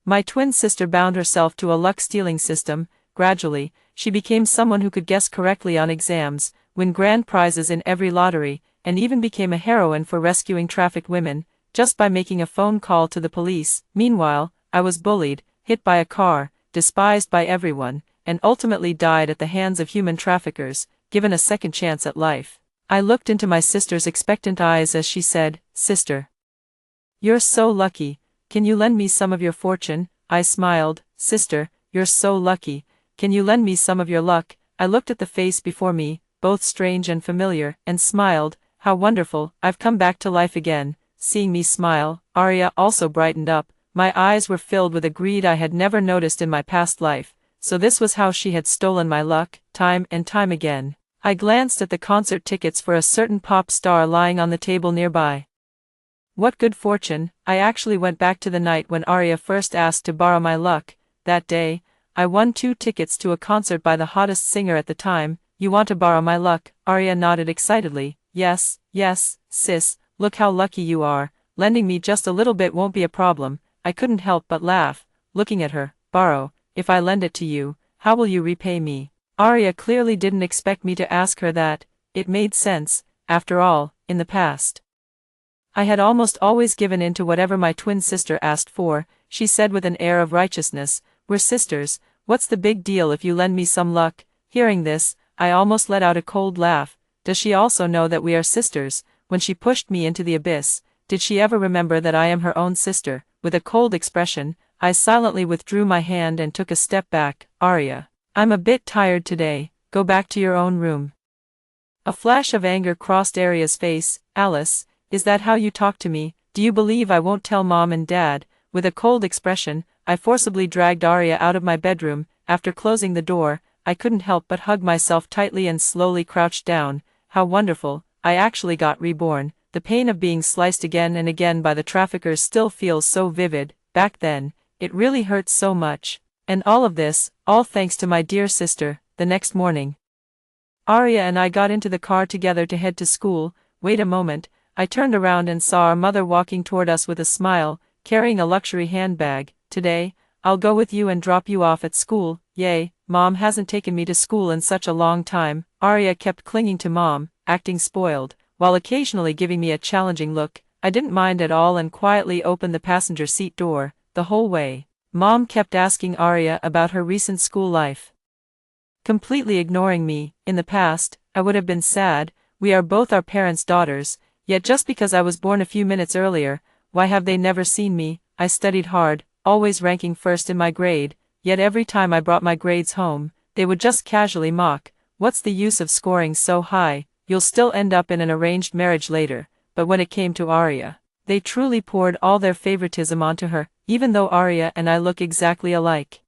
My twin sister bound herself to a luck-stealing system. Gradually, she became someone who could guess correctly on exams, win grand prizes in every lottery, and even became a heroine for rescuing trafficked women, just by making a phone call to the police. Meanwhile, I was bullied, hit by a car, despised by everyone, and ultimately died at the hands of human traffickers, given a second chance at life. I looked into my sister's expectant eyes as she said, "Sister, you're so lucky. Can you lend me some of your fortune?" I smiled. "Sister, you're so lucky. Can you lend me some of your luck?" I looked at the face before me, both strange and familiar, and smiled. "How wonderful, I've come back to life again." Seeing me smile, Arya also brightened up. My eyes were filled with a greed I had never noticed in my past life. So this was how she had stolen my luck, time and time again. I glanced at the concert tickets for a certain pop star lying on the table nearby. What good fortune! I actually went back to the night when Arya first asked to borrow my luck. That day, I won 2 tickets to a concert by the hottest singer at the time. "You want to borrow my luck?" Arya nodded excitedly. Yes, sis, look how lucky you are. Lending me just a little bit won't be a problem." I couldn't help but laugh, looking at her. "Borrow? If I lend it to you, how will you repay me?" Arya clearly didn't expect me to ask her that. It made sense. After all, in the past, I had almost always given in to whatever my twin sister asked for. She said with an air of righteousness, "We're sisters, what's the big deal if you lend me some luck?" Hearing this, I almost let out a cold laugh. Does she also know that we are sisters? When she pushed me into the abyss, did she ever remember that I am her own sister? With a cold expression, I silently withdrew my hand and took a step back. "Arya, I'm a bit tired today, go back to your own room." A flash of anger crossed Arya's face. "Alice, is that how you talk to me? Do you believe I won't tell Mom and Dad?" With a cold expression, I forcibly dragged Arya out of my bedroom. After closing the door, I couldn't help but hug myself tightly and slowly crouched down. How wonderful, I actually got reborn. The pain of being sliced again and again by the traffickers still feels so vivid. Back then, it really hurt so much. And all of this, all thanks to my dear sister. The next morning, Arya and I got into the car together to head to school. Wait a moment, I turned around and saw our mother walking toward us with a smile, carrying a luxury handbag. "Today, I'll go with you and drop you off at school." "Yay, Mom hasn't taken me to school in such a long time." Arya kept clinging to Mom, acting spoiled, while occasionally giving me a challenging look. I didn't mind at all and quietly opened the passenger seat door. The whole way, Mom kept asking Arya about her recent school life, completely ignoring me. In the past, I would have been sad. We are both our parents' daughters, yet just because I was born a few minutes earlier, why have they never seen me? I studied hard, always ranking first in my grade, yet every time I brought my grades home, they would just casually mock. "What's the use of scoring so high? You'll still end up in an arranged marriage later." But when it came to Arya, they truly poured all their favoritism onto her, even though Arya and I look exactly alike.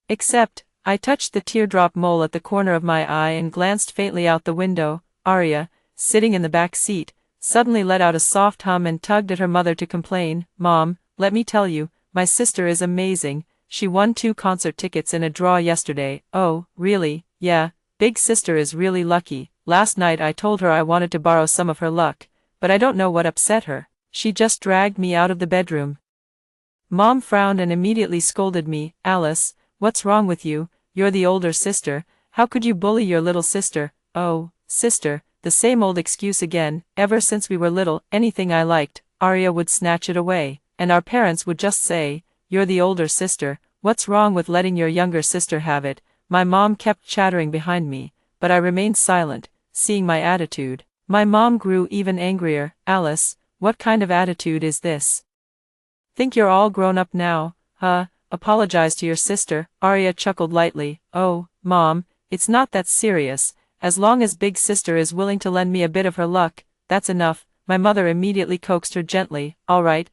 Except, I touched the teardrop mole at the corner of my eye and glanced faintly out the window. Arya, sitting in the back seat, suddenly let out a soft hum and tugged at her mother to complain. "Mom, let me tell you, my sister is amazing. She won 2 concert tickets in a draw yesterday." "Oh, really?" "Yeah, big sister is really lucky. Last night I told her I wanted to borrow some of her luck, but I don't know what upset her. She just dragged me out of the bedroom." Mom frowned and immediately scolded me. "Alice, what's wrong with you? You're the older sister. How could you bully your little sister?" "Oh, sister, the same old excuse again. Ever since we were little, anything I liked, Arya would snatch it away, and our parents would just say, 'You're the older sister, what's wrong with letting your younger sister have it?'" My mom kept chattering behind me, but I remained silent, seeing my attitude. My mom grew even angrier. "Alice, what kind of attitude is this? Think you're all grown up now, huh? Apologize to your sister." Arya chuckled lightly. "Oh, Mom, it's not that serious. As long as big sister is willing to lend me a bit of her luck, that's enough." My mother immediately coaxed her gently. All right.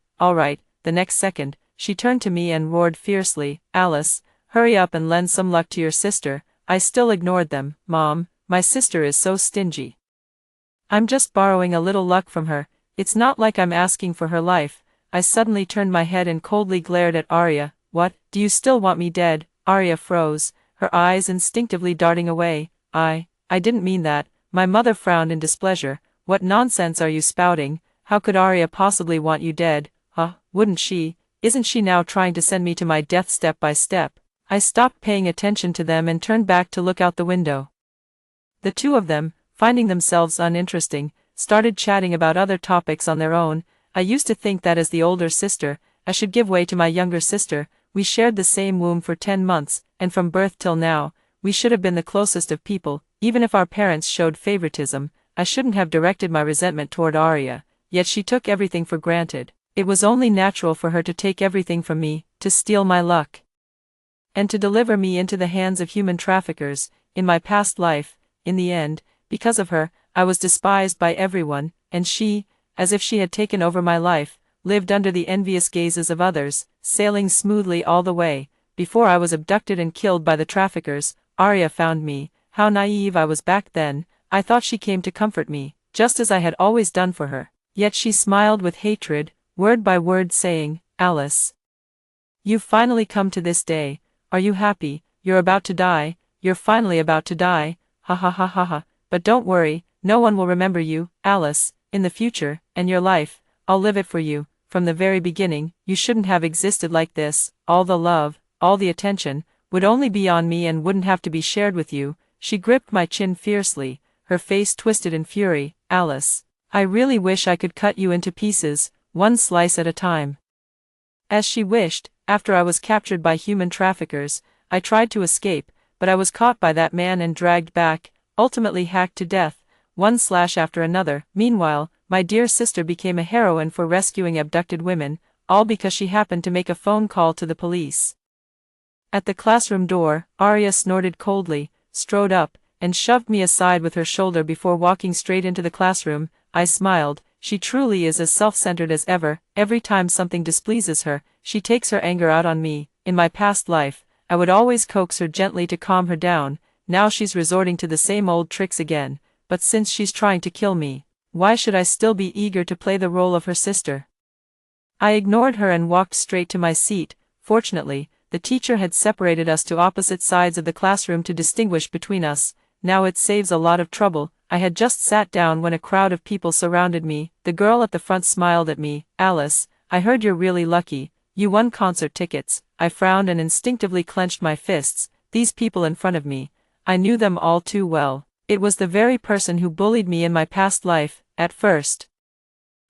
The next second, she turned to me and roared fiercely, "Alice, hurry up and lend some luck to your sister." I still ignored them. "Mom, my sister is so stingy. I'm just borrowing a little luck from her. It's not like I'm asking for her life." I suddenly turned my head and coldly glared at Arya. "What, do you still want me dead?" Arya froze, her eyes instinctively darting away. I didn't mean that." My mother frowned in displeasure. "What nonsense are you spouting? How could Arya possibly want you dead? Huh, wouldn't she? Isn't she now trying to send me to my death step by step? I stopped paying attention to them and turned back to look out the window. The two of them, finding themselves uninteresting, started chatting about other topics on their own. I used to think that as the older sister, I should give way to my younger sister. We shared the same womb for 10 months, and from birth till now, we should have been the closest of people. Even if our parents showed favoritism, I shouldn't have directed my resentment toward Arya, yet she took everything for granted. It was only natural for her to take everything from me, to steal my luck, and to deliver me into the hands of human traffickers. In my past life, in the end, because of her, I was despised by everyone, and she, as if she had taken over my life, lived under the envious gazes of others, sailing smoothly all the way. Before I was abducted and killed by the traffickers, Arya found me. How naive I was back then. I thought she came to comfort me, just as I had always done for her. Yet she smiled with hatred, word by word saying, "Alice, you've finally come to this day. Are you happy? You're about to die. You're finally about to die. Ha ha ha ha ha. But don't worry, no one will remember you, Alice, in the future, and your life, I'll live it for you. From the very beginning, you shouldn't have existed like this. All the love, all the attention, would only be on me and wouldn't have to be shared with you." She gripped my chin fiercely, her face twisted in fury. "Alice, I really wish I could cut you into pieces, one slice at a time." As she wished, after I was captured by human traffickers, I tried to escape, but I was caught by that man and dragged back, ultimately hacked to death, one slash after another. Meanwhile, my dear sister became a heroine for rescuing abducted women, all because she happened to make a phone call to the police. At the classroom door, Arya snorted coldly, strode up, and shoved me aside with her shoulder before walking straight into the classroom. I smiled. She truly is as self-centered as ever. Every time something displeases her, she takes her anger out on me. In my past life, I would always coax her gently to calm her down. Now she's resorting to the same old tricks again. But since she's trying to kill me, why should I still be eager to play the role of her sister? I ignored her and walked straight to my seat. Fortunately, the teacher had separated us to opposite sides of the classroom to distinguish between us. Now it saves a lot of trouble. I had just sat down when a crowd of people surrounded me. The girl at the front smiled at me. "Alice, I heard you're really lucky. You won concert tickets." I frowned and instinctively clenched my fists. These people in front of me, I knew them all too well. It was the very person who bullied me in my past life. At first,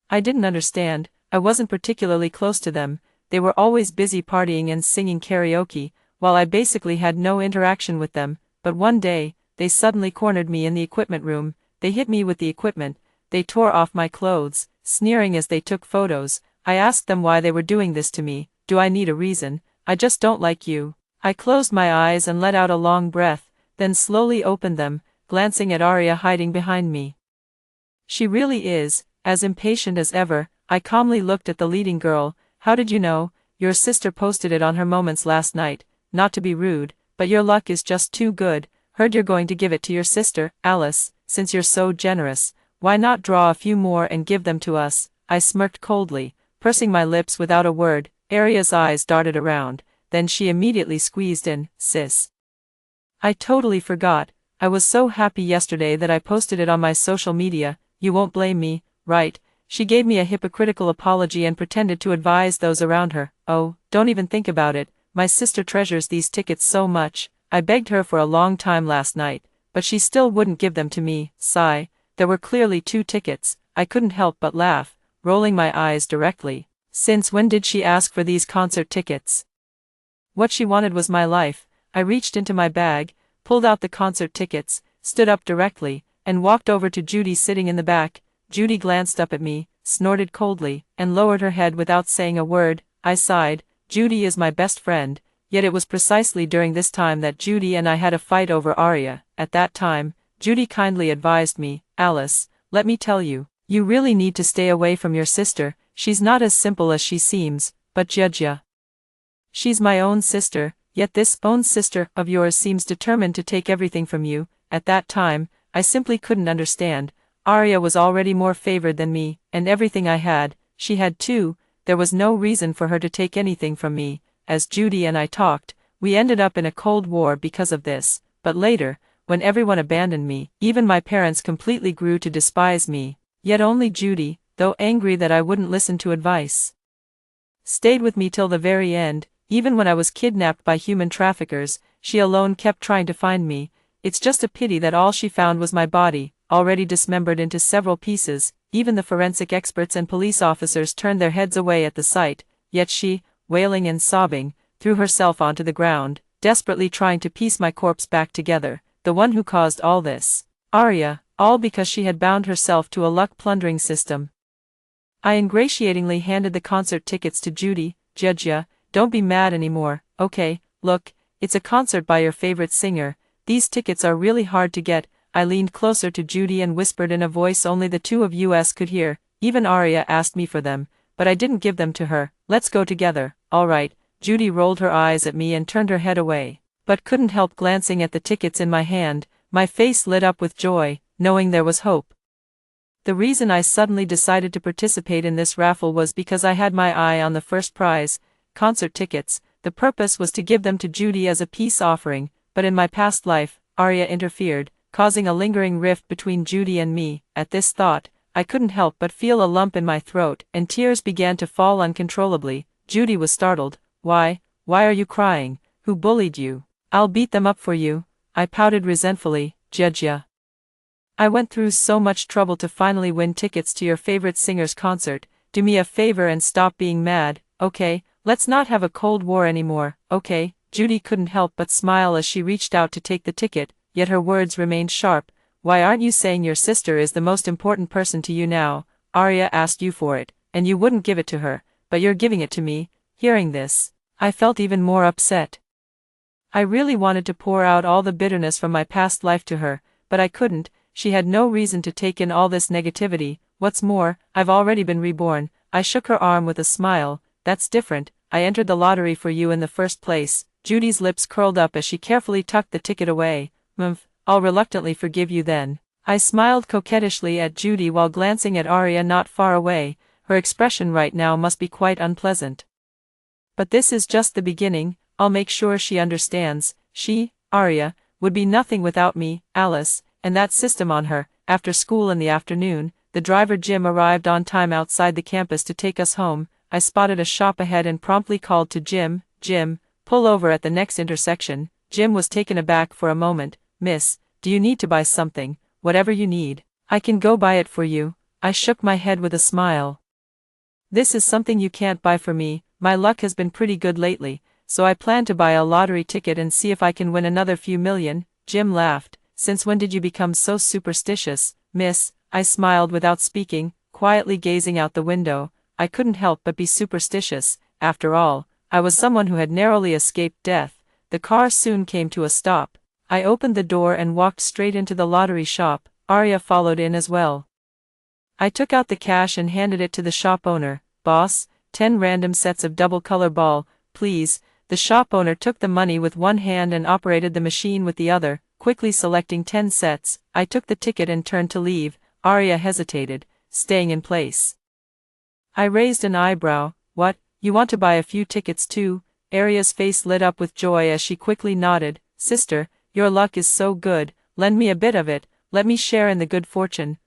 I didn't understand. I wasn't particularly close to them. They were always busy partying and singing karaoke, while I basically had no interaction with them. But one day, they suddenly cornered me in the equipment room. They hit me with the equipment. They tore off my clothes, sneering as they took photos. I asked them why they were doing this to me. Do I need a reason? I just don't like you. I closed my eyes and let out a long breath, then slowly opened them, glancing at Arya hiding behind me. She really is, as impatient as ever. I calmly looked at the leading girl. "How did you know? Your sister posted it on her moments last night. Not to be rude, but your luck is just too good. Heard you're going to give it to your sister, Alice. Since you're so generous, why not draw a few more and give them to us?" I smirked coldly, pursing my lips without a word. Arya's eyes darted around, then she immediately squeezed in. "Sis, I totally forgot. I was so happy yesterday that I posted it on my social media. You won't blame me, right?" She gave me a hypocritical apology and pretended to advise those around her. "Oh, don't even think about it. My sister treasures these tickets so much. I begged her for a long time last night, but she still wouldn't give them to me." Sigh. There were clearly 2 tickets. I couldn't help but laugh, rolling my eyes directly. Since when did she ask for these concert tickets? What she wanted was my life. I reached into my bag, pulled out the concert tickets, stood up directly, and walked over to Judy sitting in the back. Judy glanced up at me, snorted coldly, and lowered her head without saying a word. I sighed. Judy is my best friend, yet it was precisely during this time that Judy and I had a fight over Arya. At that time, Judy kindly advised me, "Alice, let me tell you, you really need to stay away from your sister. She's not as simple as she seems, but Judya. She's my own sister, yet this own sister of yours seems determined to take everything from you." At that time, I simply couldn't understand. Arya was already more favored than me, and everything I had, she had too. There was no reason for her to take anything from me. As Judy and I talked, we ended up in a cold war because of this. But later, when everyone abandoned me, even my parents completely grew to despise me. Yet only Judy, though angry that I wouldn't listen to advice, stayed with me till the very end. Even when I was kidnapped by human traffickers, she alone kept trying to find me. It's just a pity that all she found was my body, already dismembered into several pieces. Even the forensic experts and police officers turned their heads away at the sight, yet she, wailing and sobbing, threw herself onto the ground, desperately trying to piece my corpse back together, the one who caused all this. Arya, all because she had bound herself to a luck-plundering system. I ingratiatingly handed the concert tickets to Judy. Judja, don't be mad anymore, okay? Look, it's a concert by your favorite singer. These tickets are really hard to get. I leaned closer to Judy and whispered in a voice only the two of us could hear. Even Arya asked me for them, but I didn't give them to her. Let's go together. All right. Judy rolled her eyes at me and turned her head away, but couldn't help glancing at the tickets in my hand. My face lit up with joy, knowing there was hope. The reason I suddenly decided to participate in this raffle was because I had my eye on the first prize, concert tickets. The purpose was to give them to Judy as a peace offering, but in my past life, Arya interfered, causing a lingering rift between Judy and me. At this thought, I couldn't help but feel a lump in my throat, and tears began to fall uncontrollably. Judy was startled. Why are you crying? Who bullied you? I'll beat them up for you, I pouted resentfully. Judja, I went through so much trouble to finally win tickets to your favorite singer's concert. Do me a favor and stop being mad, okay? Let's not have a cold war anymore, okay? Judy couldn't help but smile as she reached out to take the ticket, yet her words remained sharp. Why aren't you saying your sister is the most important person to you now? Arya asked you for it, and you wouldn't give it to her, but you're giving it to me. Hearing this, I felt even more upset. I really wanted to pour out all the bitterness from my past life to her, but I couldn't. She had no reason to take in all this negativity. What's more, I've already been reborn. I shook her arm with a smile. That's different. I entered the lottery for you in the first place. Judy's lips curled up as she carefully tucked the ticket away. I'll reluctantly forgive you then. I smiled coquettishly at Judy while glancing at Arya not far away. Her expression right now must be quite unpleasant. But this is just the beginning. I'll make sure she understands. She, Arya, would be nothing without me, Alice, and that system on her. After school in the afternoon, the driver Jim arrived on time outside the campus to take us home. I spotted a shop ahead and promptly called to Jim. Jim, pull over at the next intersection. Jim was taken aback for a moment. Miss, do you need to buy something? Whatever you need, I can go buy it for you. I shook my head with a smile. This is something you can't buy for me. My luck has been pretty good lately, so I plan to buy a lottery ticket and see if I can win another few million. Jim laughed. Since when did you become so superstitious, miss? I smiled without speaking, quietly gazing out the window. I couldn't help but be superstitious. After all, I was someone who had narrowly escaped death. The car soon came to a stop. I opened the door and walked straight into the lottery shop. Arya followed in as well. I took out the cash and handed it to the shop owner. Boss, 10 random sets of double color ball, please. The shop owner took the money with one hand and operated the machine with the other, quickly selecting 10 sets. I took the ticket and turned to leave. Arya hesitated, staying in place. I raised an eyebrow. What, you want to buy a few tickets too? Arya's face lit up with joy as she quickly nodded. Sister, your luck is so good, lend me a bit of it, let me share in the good fortune.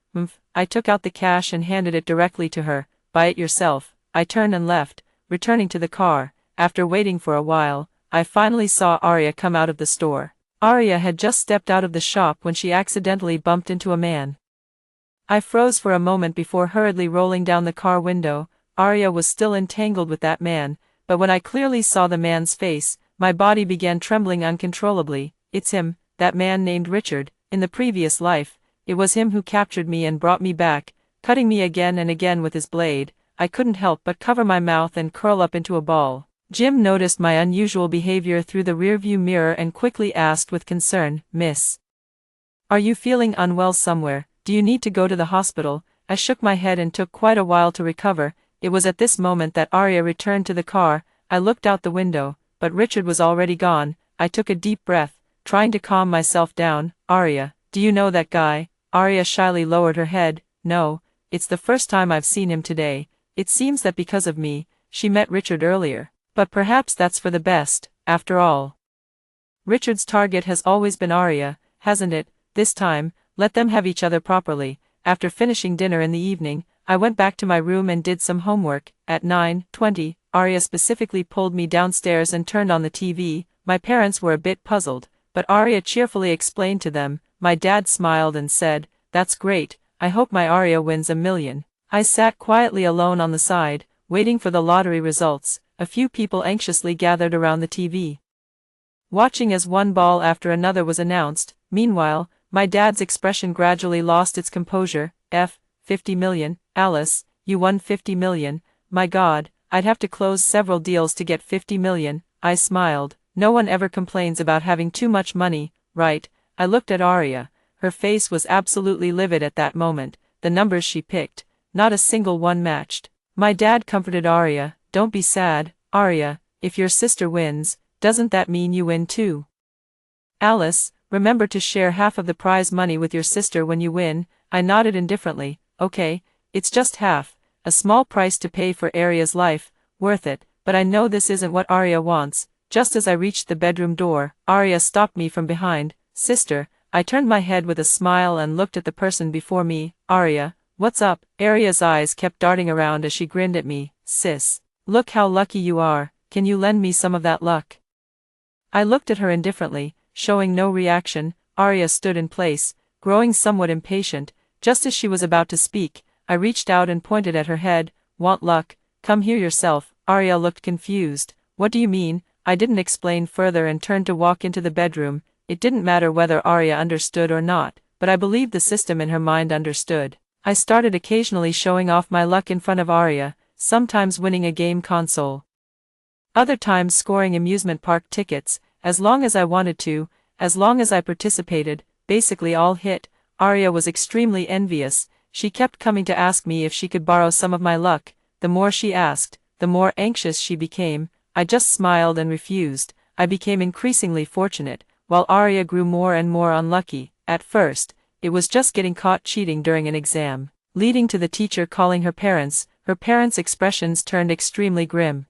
I took out the cash and handed it directly to her. Buy it yourself. I turned and left, returning to the car. After waiting for a while, I finally saw Arya come out of the store. Arya had just stepped out of the shop when she accidentally bumped into a man. I froze for a moment before hurriedly rolling down the car window. Arya was still entangled with that man, but when I clearly saw the man's face, my body began trembling uncontrollably. It's him, that man named Richard. In the previous life, it was him who captured me and brought me back, cutting me again and again with his blade. I couldn't help but cover my mouth and curl up into a ball. Jim noticed my unusual behavior through the rearview mirror and quickly asked with concern, Miss, are you feeling unwell somewhere? Do you need to go to the hospital? I shook my head and took quite a while to recover. It was at this moment that Arya returned to the car. I looked out the window, but Richard was already gone. I took a deep breath, trying to calm myself down. Arya, do you know that guy? Arya shyly lowered her head. No, it's the first time I've seen him today. It seems that because of me, she met Richard earlier. But perhaps that's for the best, after all. Richard's target has always been Arya, hasn't it? This time, let them have each other properly. After finishing dinner in the evening, I went back to my room and did some homework. At 9:20, Arya specifically pulled me downstairs and turned on the TV. My parents were a bit puzzled, but Arya cheerfully explained to them. My dad smiled and said, "That's great, I hope my Arya wins $1 million." I sat quietly alone on the side, waiting for the lottery results. A few people anxiously gathered around the TV, watching as one ball after another was announced. Meanwhile, my dad's expression gradually lost its composure. 50 million, Alice, you won 50 million, my God, I'd have to close several deals to get 50 million, I smiled. No one ever complains about having too much money, right? I looked at Arya. Her face was absolutely livid at that moment. The numbers she picked, not a single one matched. My dad comforted Arya. Don't be sad, Arya, if your sister wins, doesn't that mean you win too? Alice, remember to share half of the prize money with your sister when you win. I nodded indifferently. Okay, it's just half, a small price to pay for Arya's life, worth it, but I know this isn't what Arya wants. Just as I reached the bedroom door, Arya stopped me from behind. Sister, I turned my head with a smile and looked at the person before me. Arya, what's up? Arya's eyes kept darting around as she grinned at me. Sis, look how lucky you are, can you lend me some of that luck? I looked at her indifferently, showing no reaction. Arya stood in place, growing somewhat impatient. Just as she was about to speak, I reached out and pointed at her head. Want luck? Come here yourself. Arya looked confused. What do you mean? I didn't explain further and turned to walk into the bedroom. It didn't matter whether Arya understood or not, but I believed the system in her mind understood. I started occasionally showing off my luck in front of Arya, sometimes winning a game console, other times scoring amusement park tickets, as long as I wanted to, as long as I participated, basically all hit. Arya was extremely envious. She kept coming to ask me if she could borrow some of my luck. The more she asked, the more anxious she became. I just smiled and refused. I became increasingly fortunate, while Arya grew more and more unlucky. At first, it was just getting caught cheating during an exam, leading to the teacher calling her parents. Her parents' expressions turned extremely grim.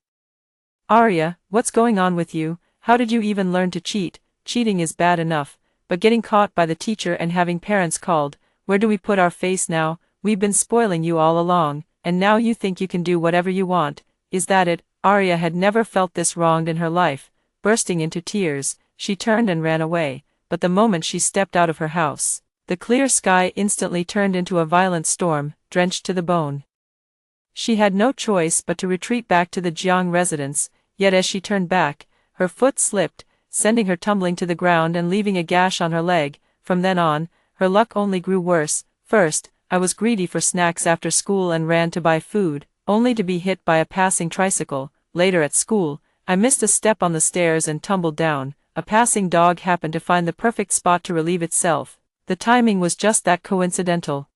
Arya, what's going on with you? How did you even learn to cheat? Cheating is bad enough, but getting caught by the teacher and having parents called, where do we put our face now? We've been spoiling you all along, and now you think you can do whatever you want. Is that it? Arya had never felt this wronged in her life. Bursting into tears, she turned and ran away, but the moment she stepped out of her house, the clear sky instantly turned into a violent storm, drenched to the bone. She had no choice but to retreat back to the Jiang residence, yet as she turned back, her foot slipped, sending her tumbling to the ground and leaving a gash on her leg. From then on, her luck only grew worse. First, I was greedy for snacks after school and ran to buy food, only to be hit by a passing tricycle. Later at school, I missed a step on the stairs and tumbled down. A passing dog happened to find the perfect spot to relieve itself. The timing was just that coincidental.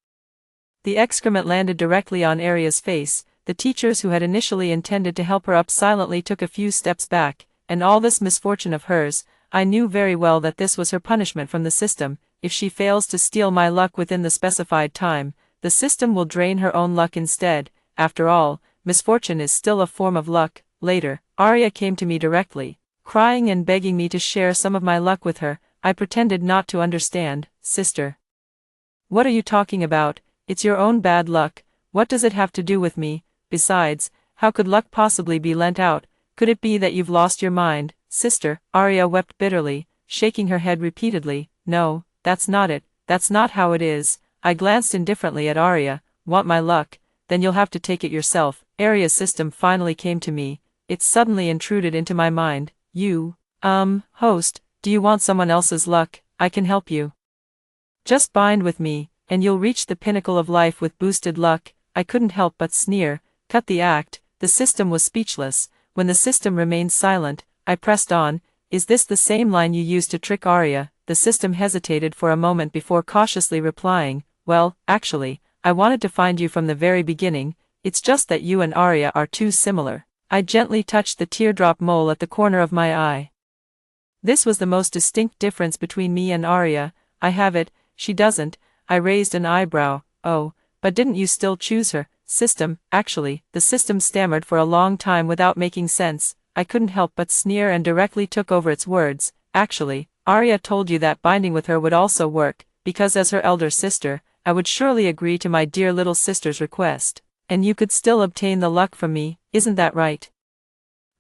The excrement landed directly on Arya's face. The teachers who had initially intended to help her up silently took a few steps back, and all this misfortune of hers, I knew very well that this was her punishment from the system. If she fails to steal my luck within the specified time, the system will drain her own luck instead. After all, misfortune is still a form of luck. Later, Arya came to me directly, crying and begging me to share some of my luck with her. I pretended not to understand. Sister, what are you talking about? It's your own bad luck. What does it have to do with me? Besides, how could luck possibly be lent out? Could it be that you've lost your mind? Sister, Arya wept bitterly, shaking her head repeatedly. No, that's not it. That's not how it is. I glanced indifferently at Arya. Want my luck? Then you'll have to take it yourself. Arya's system finally came to me. It suddenly intruded into my mind. Host, do you want someone else's luck? I can help you. Just bind with me, and you'll reach the pinnacle of life with boosted luck. I couldn't help but sneer. Cut the act. The system was speechless. When the system remained silent, I pressed on. Is this the same line you used to trick Arya? The system hesitated for a moment before cautiously replying. Well, actually, I wanted to find you from the very beginning. It's just that you and Arya are too similar. I gently touched the teardrop mole at the corner of my eye. This was the most distinct difference between me and Arya. I have it, she doesn't. I raised an eyebrow. Oh, but didn't you still choose her? System, actually, the system stammered for a long time without making sense. I couldn't help but sneer and directly took over its words. Actually, Arya told you that binding with her would also work, because as her elder sister, I would surely agree to my dear little sister's request. And you could still obtain the luck from me, isn't that right?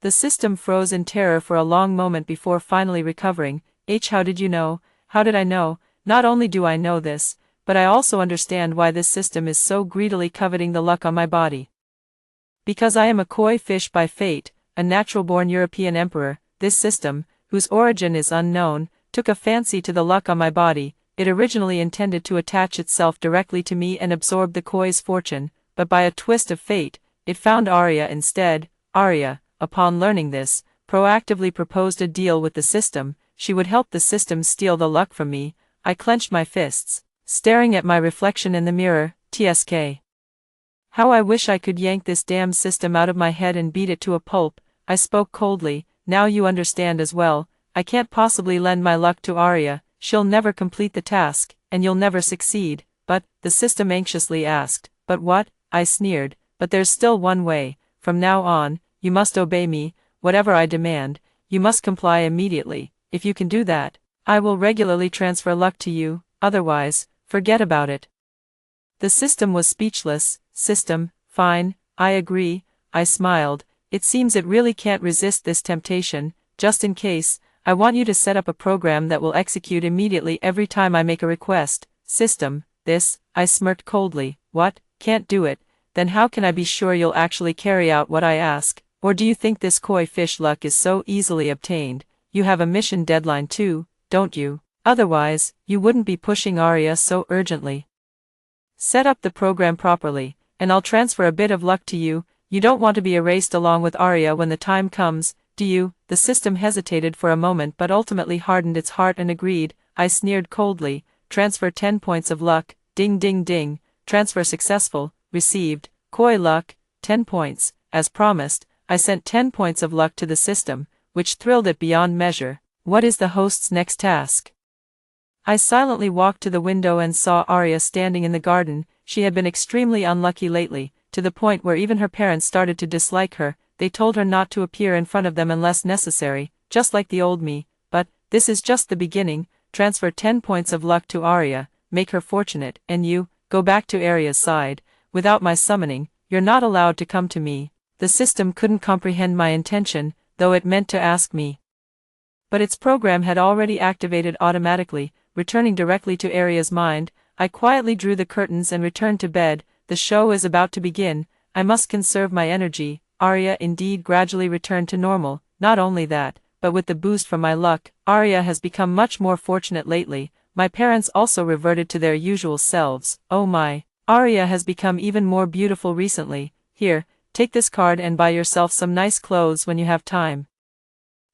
The system froze in terror for a long moment before finally recovering. How did you know? How did I know? Not only do I know this, but I also understand why this system is so greedily coveting the luck on my body. Because I am a koi fish by fate, a natural-born European emperor, this system, whose origin is unknown, took a fancy to the luck on my body. It originally intended to attach itself directly to me and absorb the koi's fortune, but by a twist of fate, it found Arya instead. Arya, upon learning this, proactively proposed a deal with the system. She would help the system steal the luck from me. I clenched my fists, staring at my reflection in the mirror. TSK. How I wish I could yank this damn system out of my head and beat it to a pulp. I spoke coldly. Now you understand as well. I can't possibly lend my luck to Arya. She'll never complete the task, and you'll never succeed. But, the system anxiously asked. But what? I sneered. But there's still one way. From now on, you must obey me. Whatever I demand, you must comply immediately. If you can do that, I will regularly transfer luck to you. Otherwise, forget about it. The system was speechless. System, fine, I agree. I smiled. It seems it really can't resist this temptation. Just in case, I want you to set up a program that will execute immediately every time I make a request. System, this, I smirked coldly. What? Can't do it? Then how can I be sure you'll actually carry out what I ask? Or do you think this koi fish luck is so easily obtained? You have a mission deadline too, don't you? Otherwise, you wouldn't be pushing Arya so urgently. Set up the program properly, and I'll transfer a bit of luck to you. You don't want to be erased along with Arya when the time comes, do you? The system hesitated for a moment but ultimately hardened its heart and agreed. I sneered coldly. Transfer 10 points of luck. Ding ding ding. Transfer successful. Received. Koi luck. 10 points. As promised, I sent 10 points of luck to the system, which thrilled it beyond measure. What is the host's next task? I silently walked to the window and saw Arya standing in the garden. She had been extremely unlucky lately, to the point where even her parents started to dislike her. They told her not to appear in front of them unless necessary, just like the old me. But, this is just the beginning. Transfer 10 points of luck to Arya, make her fortunate, and you, go back to Arya's side. Without my summoning, you're not allowed to come to me. The system couldn't comprehend my intention, though it meant to ask me. But its program had already activated automatically, returning directly to Arya's mind. I quietly drew the curtains and returned to bed. The show is about to begin. I must conserve my energy. Arya indeed gradually returned to normal. Not only that, but with the boost from my luck, Arya has become much more fortunate lately. My parents also reverted to their usual selves. Oh my, Arya has become even more beautiful recently. Here, take this card and buy yourself some nice clothes when you have time.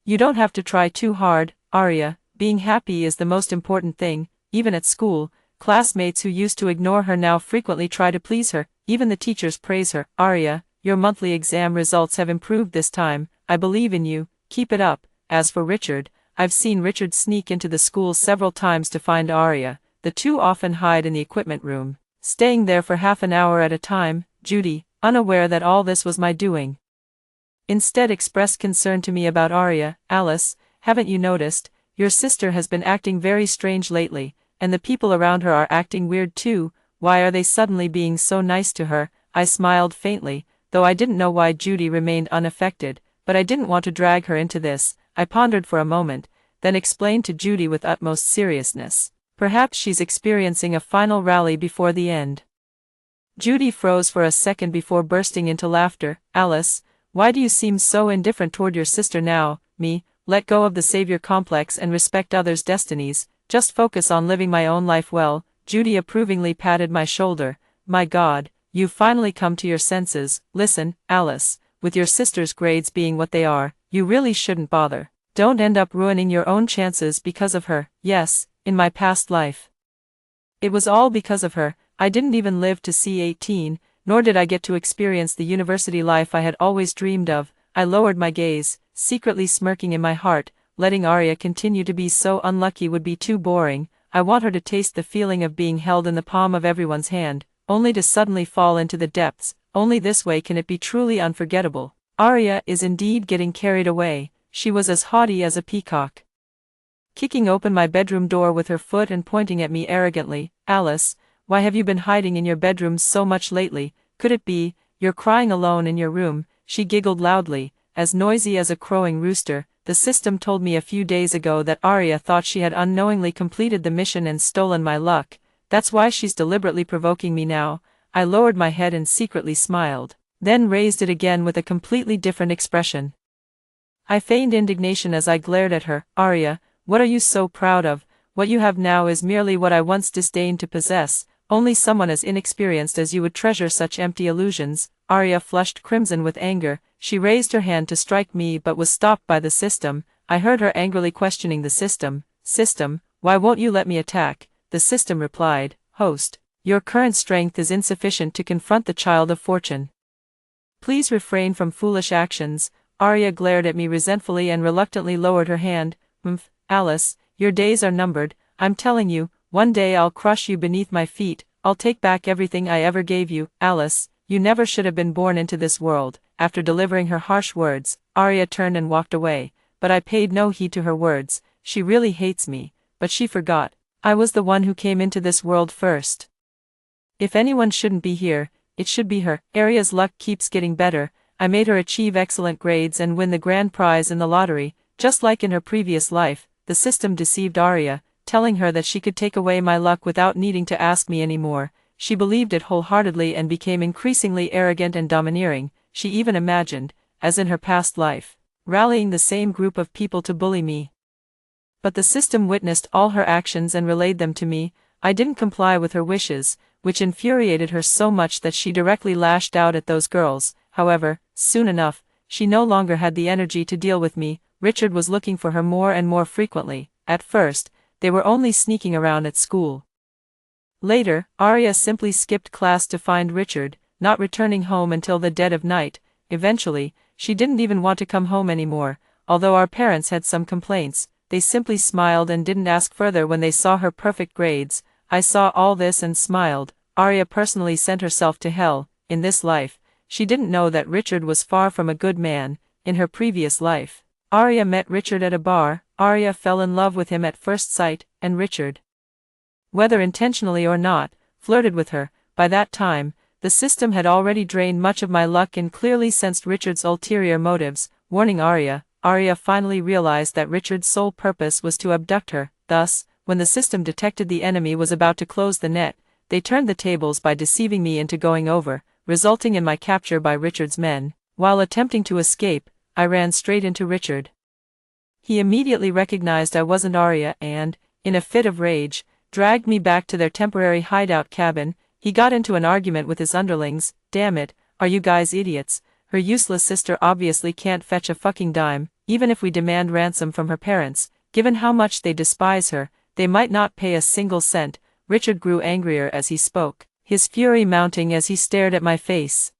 You don't have to try too hard, Arya. Being happy is the most important thing. Even at school, classmates who used to ignore her now frequently try to please her. Even the teachers praise her. Arya, your monthly exam results have improved this time. I believe in you. Keep it up. As for Richard, I've seen Richard sneak into the school several times to find Arya. The two often hide in the equipment room, staying there for half an hour at a time. Judy, unaware that all this was my doing, instead expressed concern to me about Arya. Alice, haven't you noticed? Your sister has been acting very strange lately, and the people around her are acting weird too. Why are they suddenly being so nice to her? I smiled faintly, though I didn't know why Judy remained unaffected, but I didn't want to drag her into this. I pondered for a moment, then explained to Judy with utmost seriousness. Perhaps she's experiencing a final rally before the end. Judy froze for a second before bursting into laughter. Alice, why do you seem so indifferent toward your sister now? Me, let go of the savior complex and respect others' destinies, just focus on living my own life well. Judy approvingly patted my shoulder. My God, you've finally come to your senses. Listen, Alice, with your sister's grades being what they are, you really shouldn't bother. Don't end up ruining your own chances because of her. Yes, in my past life, it was all because of her. I didn't even live to see 18, nor did I get to experience the university life I had always dreamed of. I lowered my gaze, secretly smirking in my heart. Letting Arya continue to be so unlucky would be too boring. I want her to taste the feeling of being held in the palm of everyone's hand, only to suddenly fall into the depths. Only this way can it be truly unforgettable. Arya is indeed getting carried away. She was as haughty as a peacock, kicking open my bedroom door with her foot and pointing at me arrogantly. Alice, why have you been hiding in your bedroom so much lately? Could it be, you're crying alone in your room? She giggled loudly, as noisy as a crowing rooster. The system told me a few days ago that Arya thought she had unknowingly completed the mission and stolen my luck. That's why she's deliberately provoking me now. I lowered my head and secretly smiled, then raised it again with a completely different expression. I feigned indignation as I glared at her. Arya, what are you so proud of? What you have now is merely what I once disdained to possess. Only someone as inexperienced as you would treasure such empty illusions. Arya flushed crimson with anger. She raised her hand to strike me but was stopped by the system. I heard her angrily questioning the system. System, why won't you let me attack? The system replied, Host, your current strength is insufficient to confront the child of fortune. Please refrain from foolish actions. Arya glared at me resentfully and reluctantly lowered her hand. Alice, your days are numbered. I'm telling you, one day I'll crush you beneath my feet. I'll take back everything I ever gave you. Alice, you never should have been born into this world. After delivering her harsh words, Arya turned and walked away, but I paid no heed to her words. She really hates me, but she forgot. I was the one who came into this world first. If anyone shouldn't be here, it should be her. Arya's luck keeps getting better. I made her achieve excellent grades and win the grand prize in the lottery, just like in her previous life. The system deceived Arya, telling her that she could take away my luck without needing to ask me anymore. She believed it wholeheartedly and became increasingly arrogant and domineering. She even imagined, as in her past life, rallying the same group of people to bully me. But the system witnessed all her actions and relayed them to me. I didn't comply with her wishes, which infuriated her so much that she directly lashed out at those girls. However, soon enough, she no longer had the energy to deal with me. Richard was looking for her more and more frequently. At first, they were only sneaking around at school. Later, Arya simply skipped class to find Richard, not returning home until the dead of night. Eventually, she didn't even want to come home anymore. Although our parents had some complaints, they simply smiled and didn't ask further when they saw her perfect grades. I saw all this and smiled. Arya personally sent herself to hell. In this life, she didn't know that Richard was far from a good man. In her previous life, Arya met Richard at a bar. Arya fell in love with him at first sight, and Richard, whether intentionally or not, flirted with her. By that time, the system had already drained much of my luck and clearly sensed Richard's ulterior motives. Warning Arya, Arya finally realized that Richard's sole purpose was to abduct her. Thus, when the system detected the enemy was about to close the net, they turned the tables by deceiving me into going over, resulting in my capture by Richard's men. While attempting to escape, I ran straight into Richard. He immediately recognized I wasn't Arya and, in a fit of rage, dragged me back to their temporary hideout cabin. He got into an argument with his underlings. Damn it, are you guys idiots? Her useless sister obviously can't fetch a fucking dime. Even if we demand ransom from her parents, given how much they despise her, they might not pay a single cent. Richard grew angrier as he spoke, his fury mounting as he stared at my face.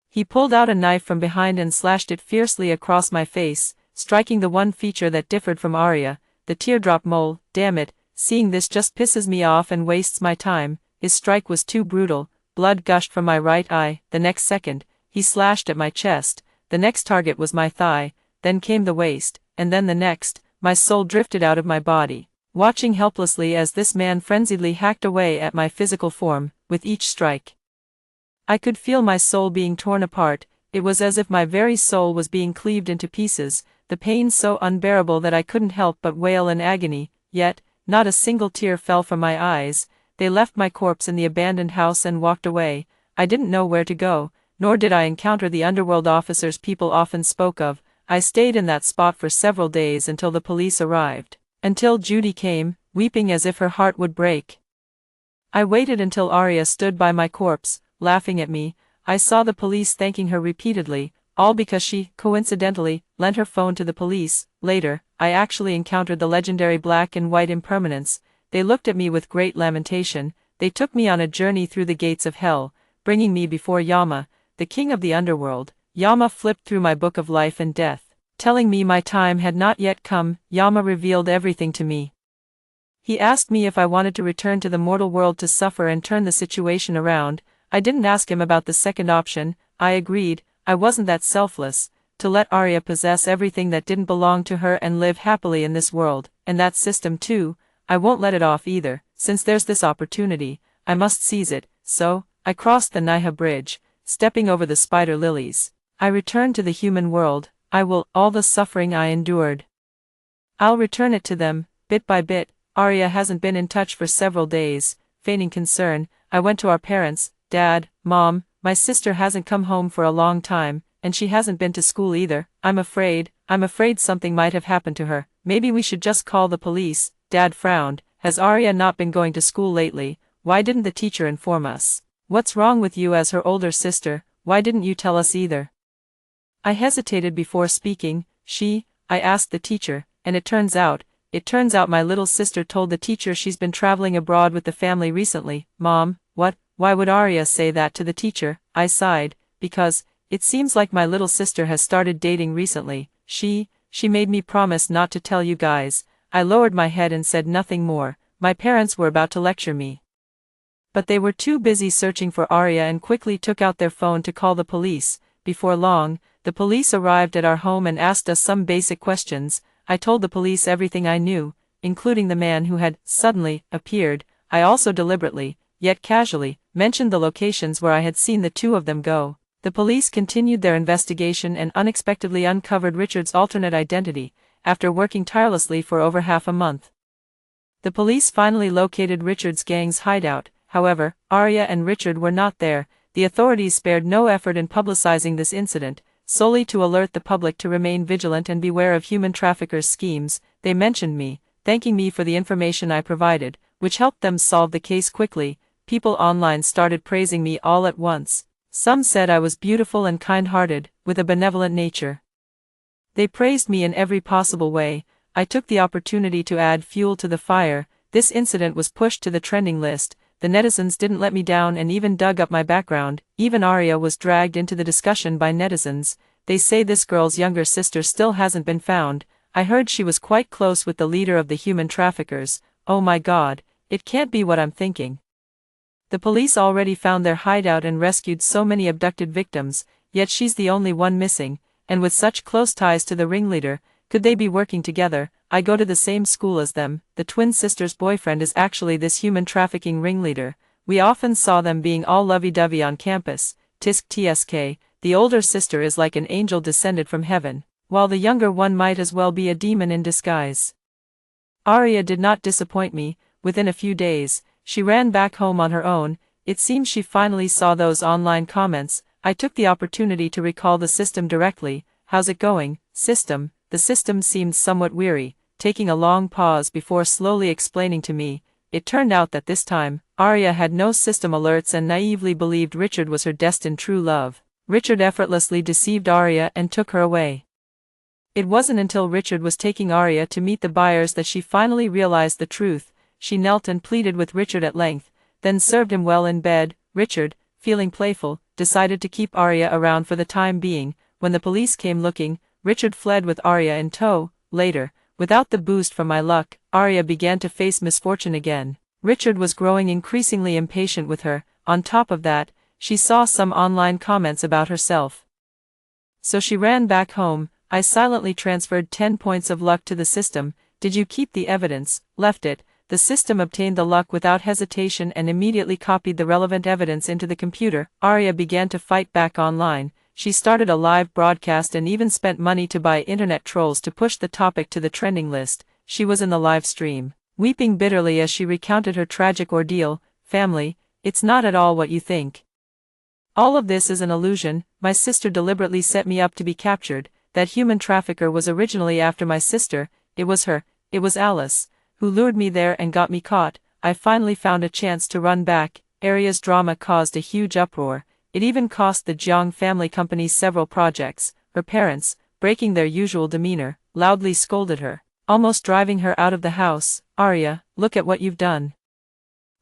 He pulled out a knife from behind and slashed it fiercely across my face, striking the one feature that differed from Arya, the teardrop mole. Damn it, seeing this just pisses me off and wastes my time. His strike was too brutal. Blood gushed from my right eye. The next second, he slashed at my chest. The next target was my thigh, then came the waist, and then the next. My soul drifted out of my body, watching helplessly as this man frenziedly hacked away at my physical form. With each strike, I could feel my soul being torn apart. It was as if my very soul was being cleaved into pieces, the pain so unbearable that I couldn't help but wail in agony. Yet, not a single tear fell from my eyes. They left my corpse in the abandoned house and walked away. I didn't know where to go, nor did I encounter the underworld officers people often spoke of. I stayed in that spot for several days until the police arrived. Until Judy came, weeping as if her heart would break. I waited until Arya stood by my corpse, laughing at me. I saw the police thanking her repeatedly, all because she, coincidentally, lent her phone to the police. Later, I actually encountered the legendary Black and White Impermanence. They looked at me with great lamentation. They took me on a journey through the gates of hell, bringing me before Yama, the king of the underworld. Yama flipped through my book of life and death, telling me my time had not yet come. Yama revealed everything to me. He asked me if I wanted to return to the mortal world to suffer and turn the situation around. I didn't ask him about the second option. I agreed. I wasn't that selfless, to let Arya possess everything that didn't belong to her and live happily in this world, and that system too. I won't let it off either. Since there's this opportunity, I must seize it. So, I crossed the Niha Bridge, stepping over the spider lilies. I return to the human world. All the suffering I endured. I'll return it to them, bit by bit. Arya hasn't been in touch for several days. Feigning concern, I went to our parents. Dad, Mom, my sister hasn't come home for a long time, and she hasn't been to school either. I'm afraid something might have happened to her. Maybe we should just call the police. Dad frowned. Has Arya not been going to school lately? Why didn't the teacher inform us? What's wrong with you as her older sister? Why didn't you tell us either? I hesitated before speaking. I asked the teacher, and it turns out my little sister told the teacher she's been traveling abroad with the family recently. Mom, what? Why would Arya say that to the teacher? I sighed, because it seems like my little sister has started dating recently. She made me promise not to tell you guys. I lowered my head and said nothing more. My parents were about to lecture me, but they were too busy searching for Arya and quickly took out their phone to call the police. Before long, the police arrived at our home and asked us some basic questions. I told the police everything I knew, including the man who had suddenly appeared. I also deliberately, yet casually, mentioned the locations where I had seen the two of them go. The police continued their investigation and unexpectedly uncovered Richard's alternate identity, after working tirelessly for over half a month. The police finally located Richard's gang's hideout. However, Arya and Richard were not there. The authorities spared no effort in publicizing this incident, solely to alert the public to remain vigilant and beware of human traffickers' schemes. They mentioned me, thanking me for the information I provided, which helped them solve the case quickly. People online started praising me all at once. Some said I was beautiful and kind-hearted, with a benevolent nature. They praised me in every possible way. I took the opportunity to add fuel to the fire. This incident was pushed to the trending list. The netizens didn't let me down and even dug up my background. Even Arya was dragged into the discussion by netizens. They say this girl's younger sister still hasn't been found. I heard she was quite close with the leader of the human traffickers. Oh my God, it can't be what I'm thinking. The police already found their hideout and rescued so many abducted victims, yet she's the only one missing, and with such close ties to the ringleader, could they be working together? I go to the same school as them. The twin sister's boyfriend is actually this human trafficking ringleader. We often saw them being all lovey-dovey on campus. Tisk tsk, the older sister is like an angel descended from heaven, while the younger one might as well be a demon in disguise. Arya did not disappoint me. Within a few days, she ran back home on her own. It seems she finally saw those online comments. I took the opportunity to recall the system directly. How's it going, system? The system seemed somewhat weary, taking a long pause before slowly explaining to me. It turned out that this time, Arya had no system alerts and naively believed Richard was her destined true love. Richard effortlessly deceived Arya and took her away. It wasn't until Richard was taking Arya to meet the buyers that she finally realized the truth. She knelt and pleaded with Richard at length, then served him well in bed. Richard, feeling playful, decided to keep Arya around for the time being. When the police came looking, Richard fled with Arya in tow. Later, without the boost from my luck, Arya began to face misfortune again. Richard was growing increasingly impatient with her. On top of that, she saw some online comments about herself. So she ran back home. I silently transferred 10 points of luck to the system. Did you keep the evidence? Left it. The system obtained the luck without hesitation and immediately copied the relevant evidence into the computer. Arya began to fight back online. She started a live broadcast and even spent money to buy internet trolls to push the topic to the trending list. She was in the live stream, weeping bitterly as she recounted her tragic ordeal. Family, it's not at all what you think. All of this is an illusion. My sister deliberately set me up to be captured. That human trafficker was originally after my sister. It was Alice, who lured me there and got me caught. I finally found a chance to run back. Arya's drama caused a huge uproar. It even cost the Jiang family company several projects. Her parents, breaking their usual demeanor, loudly scolded her, almost driving her out of the house. Arya, look at what you've done.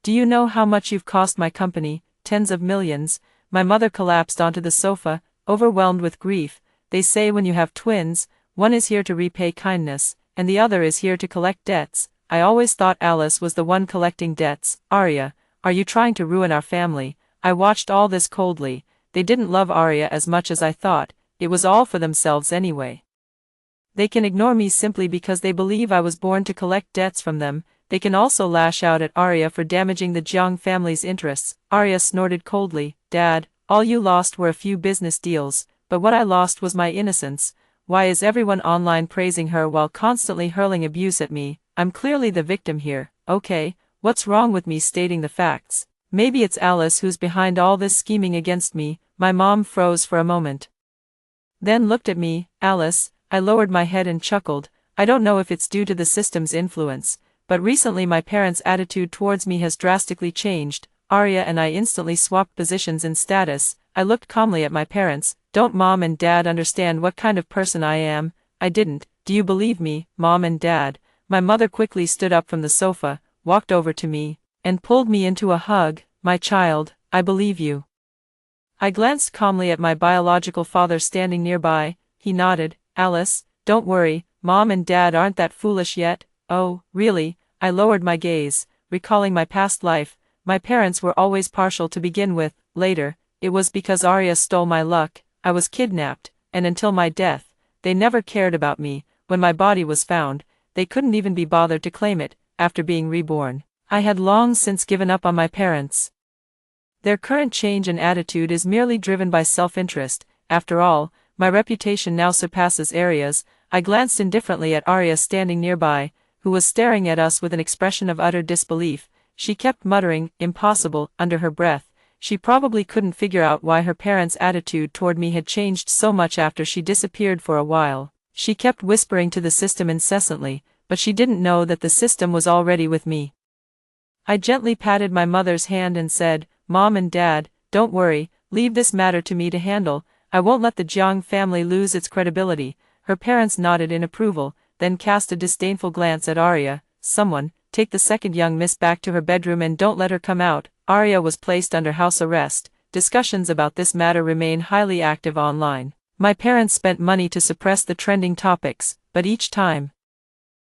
Do you know how much you've cost my company? Tens of millions. My mother collapsed onto the sofa, overwhelmed with grief. They say when you have twins, one is here to repay kindness, and the other is here to collect debts. I always thought Alice was the one collecting debts. Arya, are you trying to ruin our family? I watched all this coldly. They didn't love Arya as much as I thought. It was all for themselves anyway. They can ignore me simply because they believe I was born to collect debts from them. They can also lash out at Arya for damaging the Jiang family's interests. Arya snorted coldly. Dad, all you lost were a few business deals. but what I lost was my innocence. Why is everyone online praising her while constantly hurling abuse at me? I'm clearly the victim here, okay? What's wrong with me stating the facts? Maybe it's Alice who's behind all this scheming against me. My mom froze for a moment. Then looked at me. Alice, I lowered my head and chuckled. I don't know if it's due to the system's influence, but recently my parents' attitude towards me has drastically changed. Arya and I instantly swapped positions in status. I looked calmly at my parents. Don't Mom and Dad understand what kind of person I am? I didn't. Do you believe me, Mom and Dad? My mother quickly stood up from the sofa, walked over to me, and pulled me into a hug. My child, I believe you. I glanced calmly at my biological father standing nearby. He nodded. Alice, don't worry, Mom and Dad aren't that foolish yet. Oh, really? I lowered my gaze, recalling my past life. My parents were always partial to begin with. Later, it was because Arya stole my luck. I was kidnapped, and until my death, they never cared about me. When my body was found, they couldn't even be bothered to claim it. After being reborn, I had long since given up on my parents. Their current change in attitude is merely driven by self-interest. After all, my reputation now surpasses Arya's. I glanced indifferently at Arya standing nearby, who was staring at us with an expression of utter disbelief. She kept muttering, "Impossible," under her breath. She probably couldn't figure out why her parents' attitude toward me had changed so much after she disappeared for a while. She kept whispering to the system incessantly, but she didn't know that the system was already with me. I gently patted my mother's hand and said, "Mom and Dad, don't worry, leave this matter to me to handle. I won't let the Jiang family lose its credibility." Her parents nodded in approval, then cast a disdainful glance at Arya. "Someone, take the second young miss back to her bedroom and don't let her come out." Arya was placed under house arrest. Discussions about this matter remain highly active online. My parents spent money to suppress the trending topics, but each time,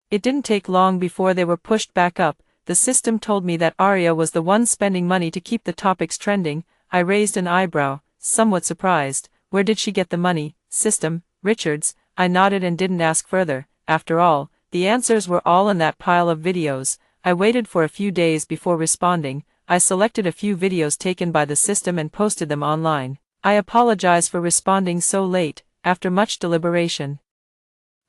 it didn't take long before they were pushed back up. The system told me that Arya was the one spending money to keep the topics trending. I raised an eyebrow, somewhat surprised. Where did she get the money? System, Richards. I nodded and didn't ask further. After all, the answers were all in that pile of videos. I waited for a few days before responding. I selected a few videos taken by the system and posted them online. I apologize for responding so late. After much deliberation,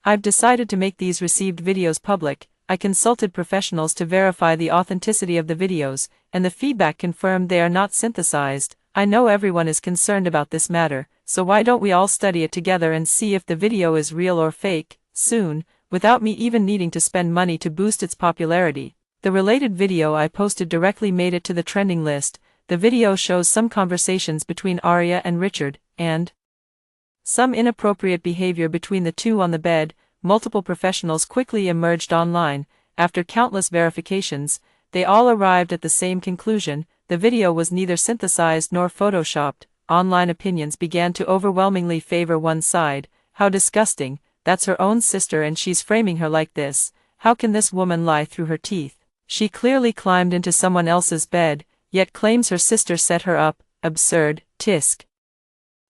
I've decided to make these received videos public. I consulted professionals to verify the authenticity of the videos, and the feedback confirmed they are not synthesized. I know everyone is concerned about this matter, so why don't we all study it together and see if the video is real or fake, soon, without me even needing to spend money to boost its popularity. The related video I posted directly made it to the trending list. The video shows some conversations between Arya and Richard, and some inappropriate behavior between the two on the bed. Multiple professionals quickly emerged online. After countless verifications, they all arrived at the same conclusion: the video was neither synthesized nor photoshopped. Online opinions began to overwhelmingly favor one side. How disgusting, that's her own sister and she's framing her like this. How can this woman lie through her teeth? She clearly climbed into someone else's bed, yet claims her sister set her up. Absurd. Tisk.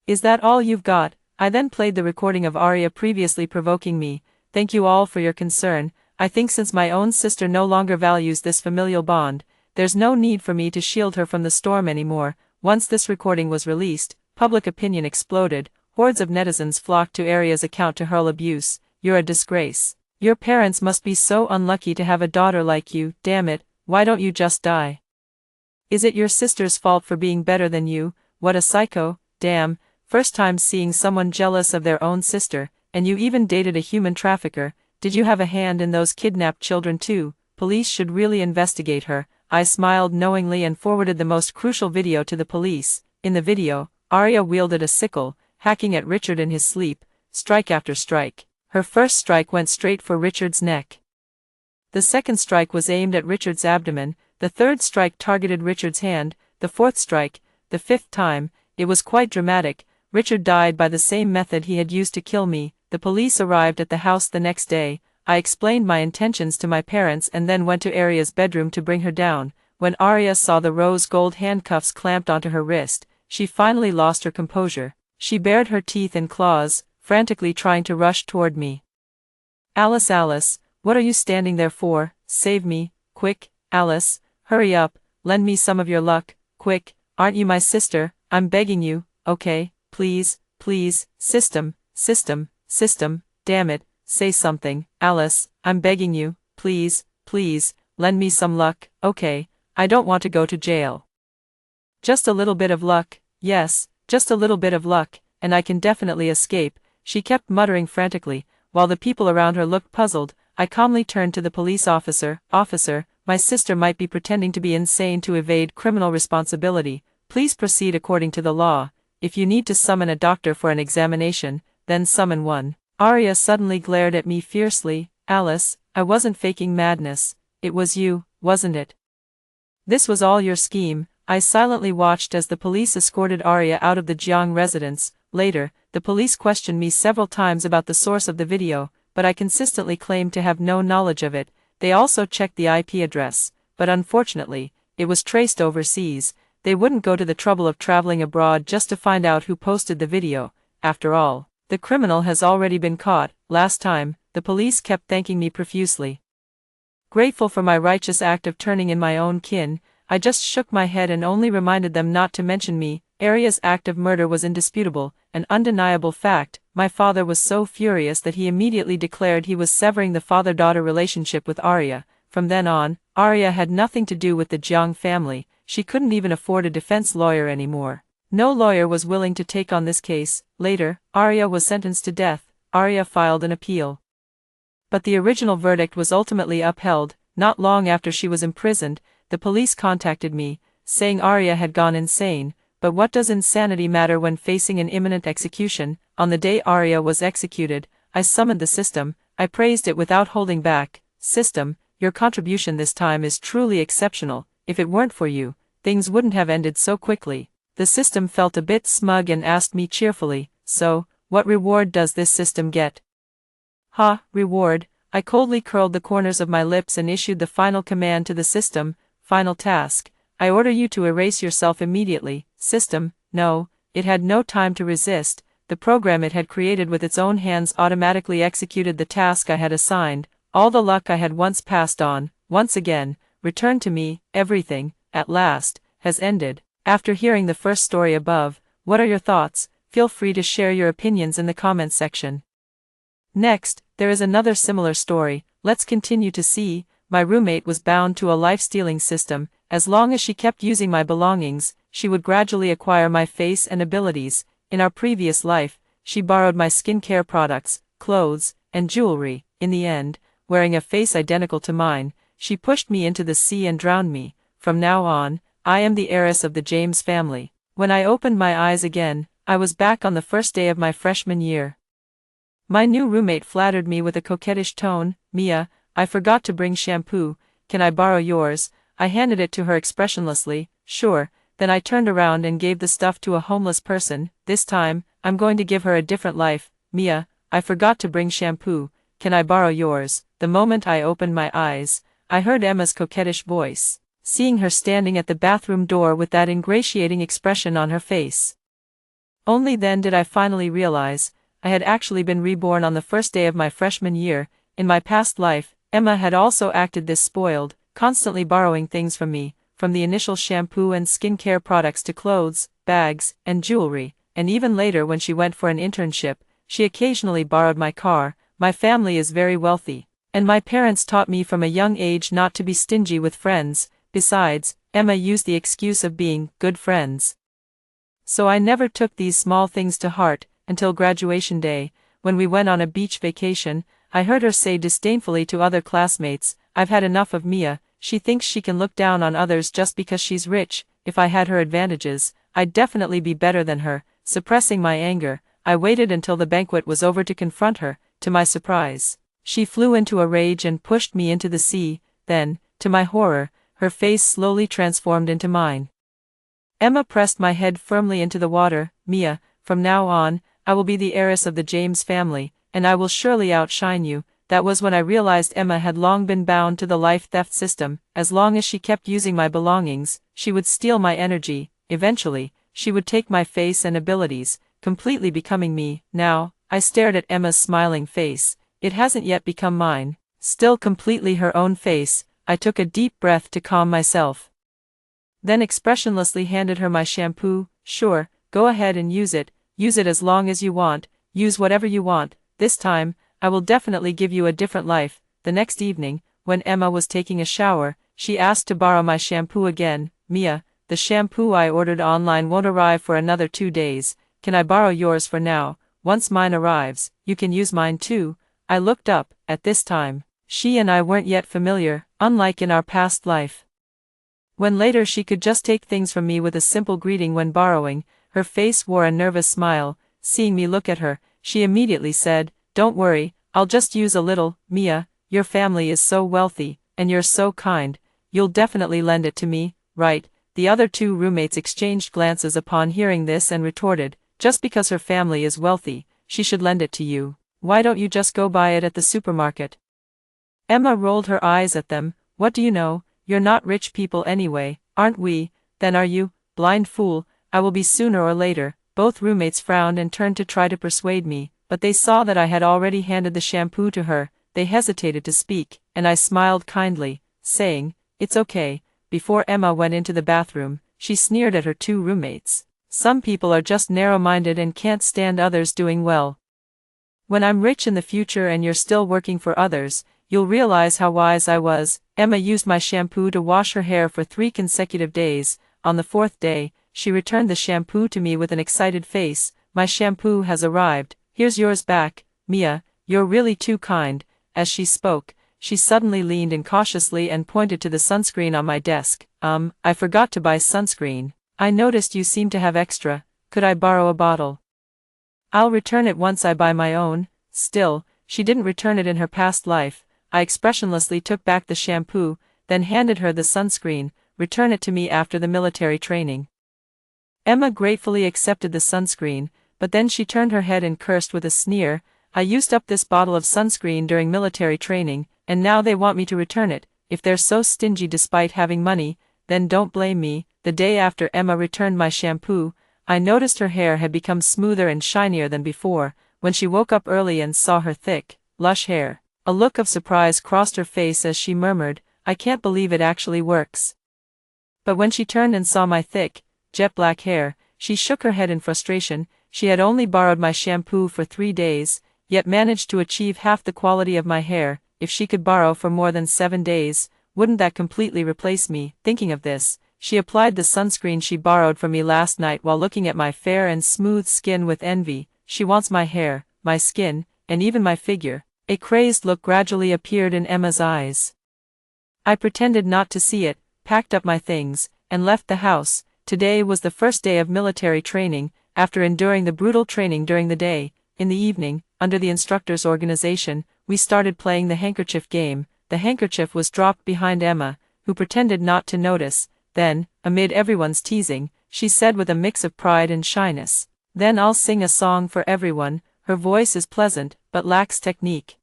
Is that all you've got? I then played the recording of Arya previously provoking me. Thank you all for your concern. I think since my own sister no longer values this familial bond, there's no need for me to shield her from the storm anymore. Once this recording was released, public opinion exploded. Hordes of netizens flocked to Arya's account to hurl abuse. "You're a disgrace. Your parents must be so unlucky to have a daughter like you. Damn it, why don't you just die? Is it your sister's fault for being better than you? What a psycho. Damn. First time seeing someone jealous of their own sister, and you even dated a human trafficker. Did you have a hand in those kidnapped children too? Police should really investigate her." I smiled knowingly and forwarded the most crucial video to the police. In the video, Arya wielded a sickle, hacking at Richard in his sleep, strike after strike. Her first strike went straight for Richard's neck. The second strike was aimed at Richard's abdomen. The third strike targeted Richard's hand. The fourth strike, the fifth time, it was quite dramatic. Richard died by the same method he had used to kill me. The police arrived at the house the next day. I explained my intentions to my parents and then went to Arya's bedroom to bring her down. When Arya saw the rose gold handcuffs clamped onto her wrist, she finally lost her composure. She bared her teeth and claws, frantically trying to rush toward me. "Alice, Alice, what are you standing there for? Save me, quick, Alice, hurry up, lend me some of your luck, quick, aren't you my sister? I'm begging you, okay, please, please." please, system, system, system, damn it, say something, Alice, I'm begging you, please, please, lend me some luck, okay, I don't want to go to jail. Just a little bit of luck, yes, just a little bit of luck, and I can definitely escape, she kept muttering frantically, while the people around her looked puzzled. I calmly turned to the police officer. Officer, my sister might be pretending to be insane to evade criminal responsibility. Please proceed according to the law. If you need to summon a doctor for an examination, then summon one. Arya suddenly glared at me fiercely. Alice, I wasn't faking madness. It was you, wasn't it? This was all your scheme. I silently watched as the police escorted Arya out of the Jiang residence. Later, the police questioned me several times about the source of the video, but I consistently claimed to have no knowledge of it. They also checked the IP address, but unfortunately, it was traced overseas. They wouldn't go to the trouble of traveling abroad just to find out who posted the video. After all, the criminal has already been caught. Last time, the police kept thanking me profusely. Grateful for my righteous act of turning in my own kin, I just shook my head and only reminded them not to mention me. Arya's act of murder was indisputable, an undeniable fact. My father was so furious that he immediately declared he was severing the father-daughter relationship with Arya. From then on, Arya had nothing to do with the Jiang family. She couldn't even afford a defense lawyer anymore. No lawyer was willing to take on this case. Later, Arya was sentenced to death. Arya filed an appeal. But the original verdict was ultimately upheld. Not long after she was imprisoned, the police contacted me, saying Arya had gone insane. But what does insanity matter when facing an imminent execution? On the day Arya was executed, I summoned the system. I praised it without holding back. System, your contribution this time is truly exceptional. If it weren't for you, things wouldn't have ended so quickly. The system felt a bit smug and asked me cheerfully, so, what reward does this system get? Ha, reward. I coldly curled the corners of my lips and issued the final command to the system. Final task. I order you to erase yourself immediately. System, no, it had no time to resist. The program it had created with its own hands automatically executed the task I had assigned. All the luck I had once passed on, once again, returned to me. Everything, at last, has ended. After hearing the first story above, what are your thoughts? Feel free to share your opinions in the comments section. Next, there is another similar story. Let's continue to see. My roommate was bound to a life-stealing system. As long as she kept using my belongings, she would gradually acquire my face and abilities. In our previous life, she borrowed my skincare products, clothes, and jewelry. In the end, wearing a face identical to mine, she pushed me into the sea and drowned me. From now on, I am the heiress of the James family. When I opened my eyes again, I was back on the first day of my freshman year. My new roommate flattered me with a coquettish tone. Mia, I forgot to bring shampoo. Can I borrow yours? I handed it to her expressionlessly. Sure. Then I turned around and gave the stuff to a homeless person. This time, I'm going to give her a different life. Mia, I forgot to bring shampoo. Can I borrow yours? The moment I opened my eyes, I heard Emma's coquettish voice. Seeing her standing at the bathroom door with that ingratiating expression on her face. Only then did I finally realize, I had actually been reborn on the first day of my freshman year. In my past life, Emma had also acted this spoiled, constantly borrowing things from me, from the initial shampoo and skincare products to clothes, bags, and jewelry, and even later when she went for an internship, she occasionally borrowed my car. My family is very wealthy, and my parents taught me from a young age not to be stingy with friends. Besides, Emma used the excuse of being good friends. So I never took these small things to heart, until graduation day, when we went on a beach vacation. I heard her say disdainfully to other classmates, I've had enough of Mia, she thinks she can look down on others just because she's rich. If I had her advantages, I'd definitely be better than her. Suppressing my anger, I waited until the banquet was over to confront her. To my surprise, she flew into a rage and pushed me into the sea. Then, to my horror, her face slowly transformed into mine. Emma pressed my head firmly into the water. Mia, from now on, I will be the heiress of the James family, and I will surely outshine you. That was when I realized Emma had long been bound to the life theft system. As long as she kept using my belongings, she would steal my energy. Eventually, she would take my face and abilities, completely becoming me. Now, I stared at Emma's smiling face. It hasn't yet become mine. Still completely her own face. I took a deep breath to calm myself. Then expressionlessly handed her my shampoo. Sure, go ahead and use it. use it as long as you want, use whatever you want. This time, I will definitely give you a different life." The next evening, when Emma was taking a shower, she asked to borrow my shampoo again. "Mia, the shampoo I ordered online won't arrive for another 2 days. Can I borrow yours for now? Once mine arrives, you can use mine too." I looked up. At this time, she and I weren't yet familiar, unlike in our past life. When later she could just take things from me with a simple greeting when borrowing, her face wore a nervous smile. Seeing me look at her, she immediately said, "Don't worry, I'll just use a little. Mia, your family is so wealthy, and you're so kind, you'll definitely lend it to me, right?" The other 2 roommates exchanged glances upon hearing this and retorted, "Just because her family is wealthy, she should lend it to you. Why don't you just go buy it at the supermarket?" Emma rolled her eyes at them. "What do you know? You're not rich people anyway, aren't we? Then are you? Blind fool, I will be sooner or later." Both roommates frowned and turned to try to persuade me, but they saw that I had already handed the shampoo to her. They hesitated to speak, and I smiled kindly, saying, "It's okay." Before Emma went into the bathroom, she sneered at her 2 roommates. "Some people are just narrow-minded and can't stand others doing well. When I'm rich in the future and you're still working for others, you'll realize how wise I was." Emma used my shampoo to wash her hair for 3 consecutive days. On the 4th day, she returned the shampoo to me with an excited face. "My shampoo has arrived, here's yours back. Mia, you're really too kind." As she spoke, she suddenly leaned in cautiously and pointed to the sunscreen on my desk. I forgot to buy sunscreen. I noticed you seem to have extra. Could I borrow a bottle? I'll return it once I buy my own." Still, she didn't return it in her past life. I expressionlessly took back the shampoo, then handed her the sunscreen. "Return it to me after the military training." Emma gratefully accepted the sunscreen, but then she turned her head and cursed with a sneer. "I used up this bottle of sunscreen during military training, and now they want me to return it. If they're so stingy despite having money, then don't blame me." The day after Emma returned my shampoo, I noticed her hair had become smoother and shinier than before. When she woke up early and saw her thick, lush hair, a look of surprise crossed her face as she murmured, "I can't believe it actually works." But when she turned and saw my thick, jet black hair, she shook her head in frustration. She had only borrowed my shampoo for 3 days, yet managed to achieve half the quality of my hair. If she could borrow for more than 7 days, wouldn't that completely replace me? Thinking of this, she applied the sunscreen she borrowed from me last night while looking at my fair and smooth skin with envy. She wants my hair, my skin, and even my figure. A crazed look gradually appeared in Emma's eyes. I pretended not to see it, packed up my things, and left the house. Today was the first day of military training. After enduring the brutal training during the day, in the evening, under the instructor's organization, we started playing the handkerchief game. The handkerchief was dropped behind Emma, who pretended not to notice. Then, amid everyone's teasing, she said with a mix of pride and shyness, "Then I'll sing a song for everyone." Her voice is pleasant, but lacks technique.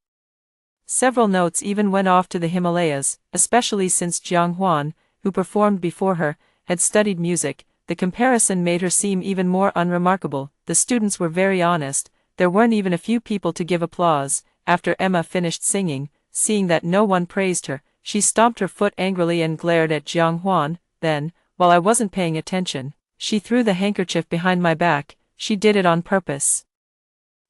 Several notes even went off to the Himalayas, especially since Jiang Huan, who performed before her, had studied music. The comparison made her seem even more unremarkable. The students were very honest. There weren't even a few people to give applause. After Emma finished singing, seeing that no one praised her, she stomped her foot angrily and glared at Jiang Huan. Then, while I wasn't paying attention, she threw the handkerchief behind my back. She did it on purpose.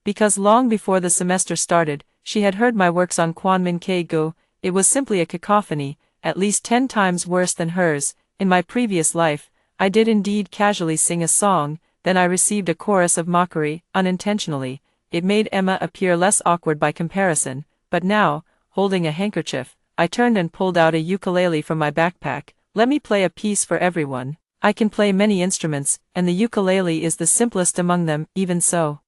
Because long before the semester started, she had heard my works on Quanmin Ke Go. It was simply a cacophony, at least 10 times worse than hers. In my previous life, I did indeed casually sing a song, then I received a chorus of mockery, unintentionally. It made Emma appear less awkward by comparison, but now, holding a handkerchief, I turned and pulled out a ukulele from my backpack. "Let me play a piece for everyone. I can play many instruments, and the ukulele is the simplest among them." Even so,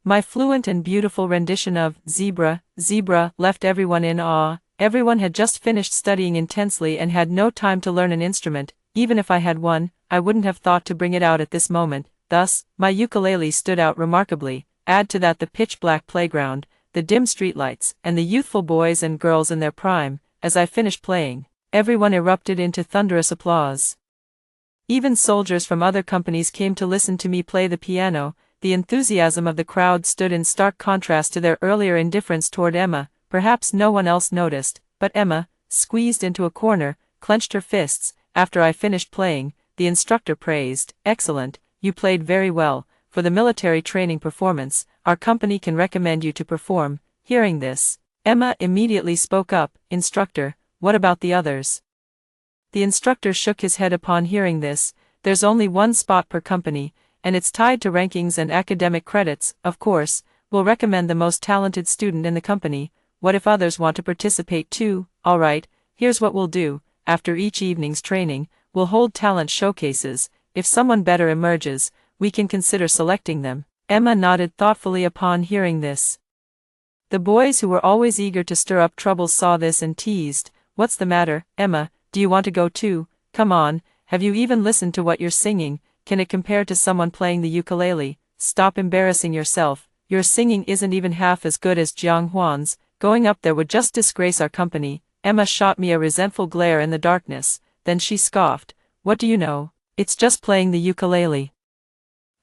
my fluent and beautiful rendition of Zebra, Zebra left everyone in awe. Everyone had just finished studying intensely and had no time to learn an instrument. Even if I had one, I wouldn't have thought to bring it out at this moment. Thus, my ukulele stood out remarkably. Add to that the pitch-black playground, the dim streetlights, and the youthful boys and girls in their prime. As I finished playing, everyone erupted into thunderous applause. Even soldiers from other companies came to listen to me play the piano. The enthusiasm of the crowd stood in stark contrast to their earlier indifference toward Emma. Perhaps no one else noticed, but Emma, squeezed into a corner, clenched her fists. After I finished playing, the instructor praised, "Excellent, you played very well. for the military training performance, our company can recommend you to perform." Hearing this, Emma immediately spoke up, "Instructor, what about the others?" The instructor shook his head upon hearing this. "There's only one spot per company, and it's tied to rankings and academic credits. Of course, we'll recommend the most talented student in the company. What if others want to participate too? All right, here's what we'll do. After each evening's training, we'll hold talent showcases. If someone better emerges, we can consider selecting them." Emma nodded thoughtfully upon hearing this. The boys, who were always eager to stir up trouble, saw this and teased, "What's the matter, Emma? Do you want to go too? Come on, have you even listened to what you're singing? Can it compare to someone playing the ukulele? Stop embarrassing yourself. Your singing isn't even half as good as Jiang Huan's. Going up there would just disgrace our company." Emma shot me a resentful glare in the darkness, then she scoffed, "What do you know? It's just playing the ukulele.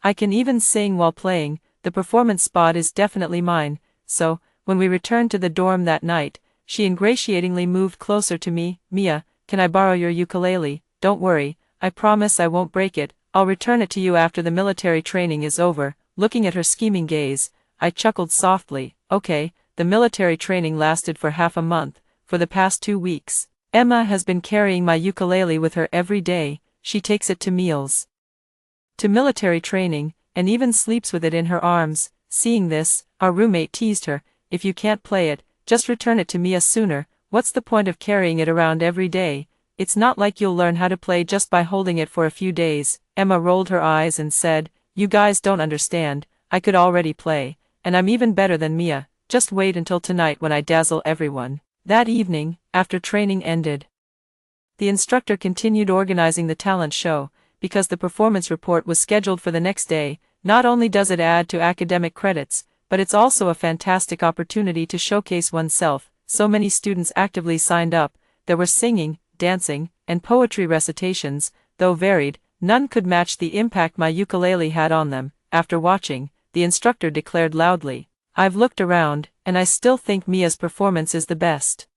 I can even sing while playing. The performance spot is definitely mine." So, when we returned to the dorm that night, she ingratiatingly moved closer to me. "Mia, can I borrow your ukulele? Don't worry, I promise I won't break it. I'll return it to you after the military training is over." Looking at her scheming gaze, I chuckled softly. "Okay." The military training lasted for half a month. For the past 2 weeks, Emma has been carrying my ukulele with her every day. She takes it to meals, to military training, and even sleeps with it in her arms. Seeing this, our roommate teased her, "If you can't play it, just return it to Mia sooner. What's the point of carrying it around every day? It's not like you'll learn how to play just by holding it for a few days." Emma rolled her eyes and said, "You guys don't understand. I could already play, and I'm even better than Mia. Just wait until tonight when I dazzle everyone." That evening, after training ended, the instructor continued organizing the talent show. Because the performance report was scheduled for the next day, not only does it add to academic credits, but it's also a fantastic opportunity to showcase oneself. So many students actively signed up. There were singing, dancing, and poetry recitations. Though varied, none could match the impact my ukulele had on them. After watching, the instructor declared loudly, "I've looked around, and I still think Mia's performance is the best."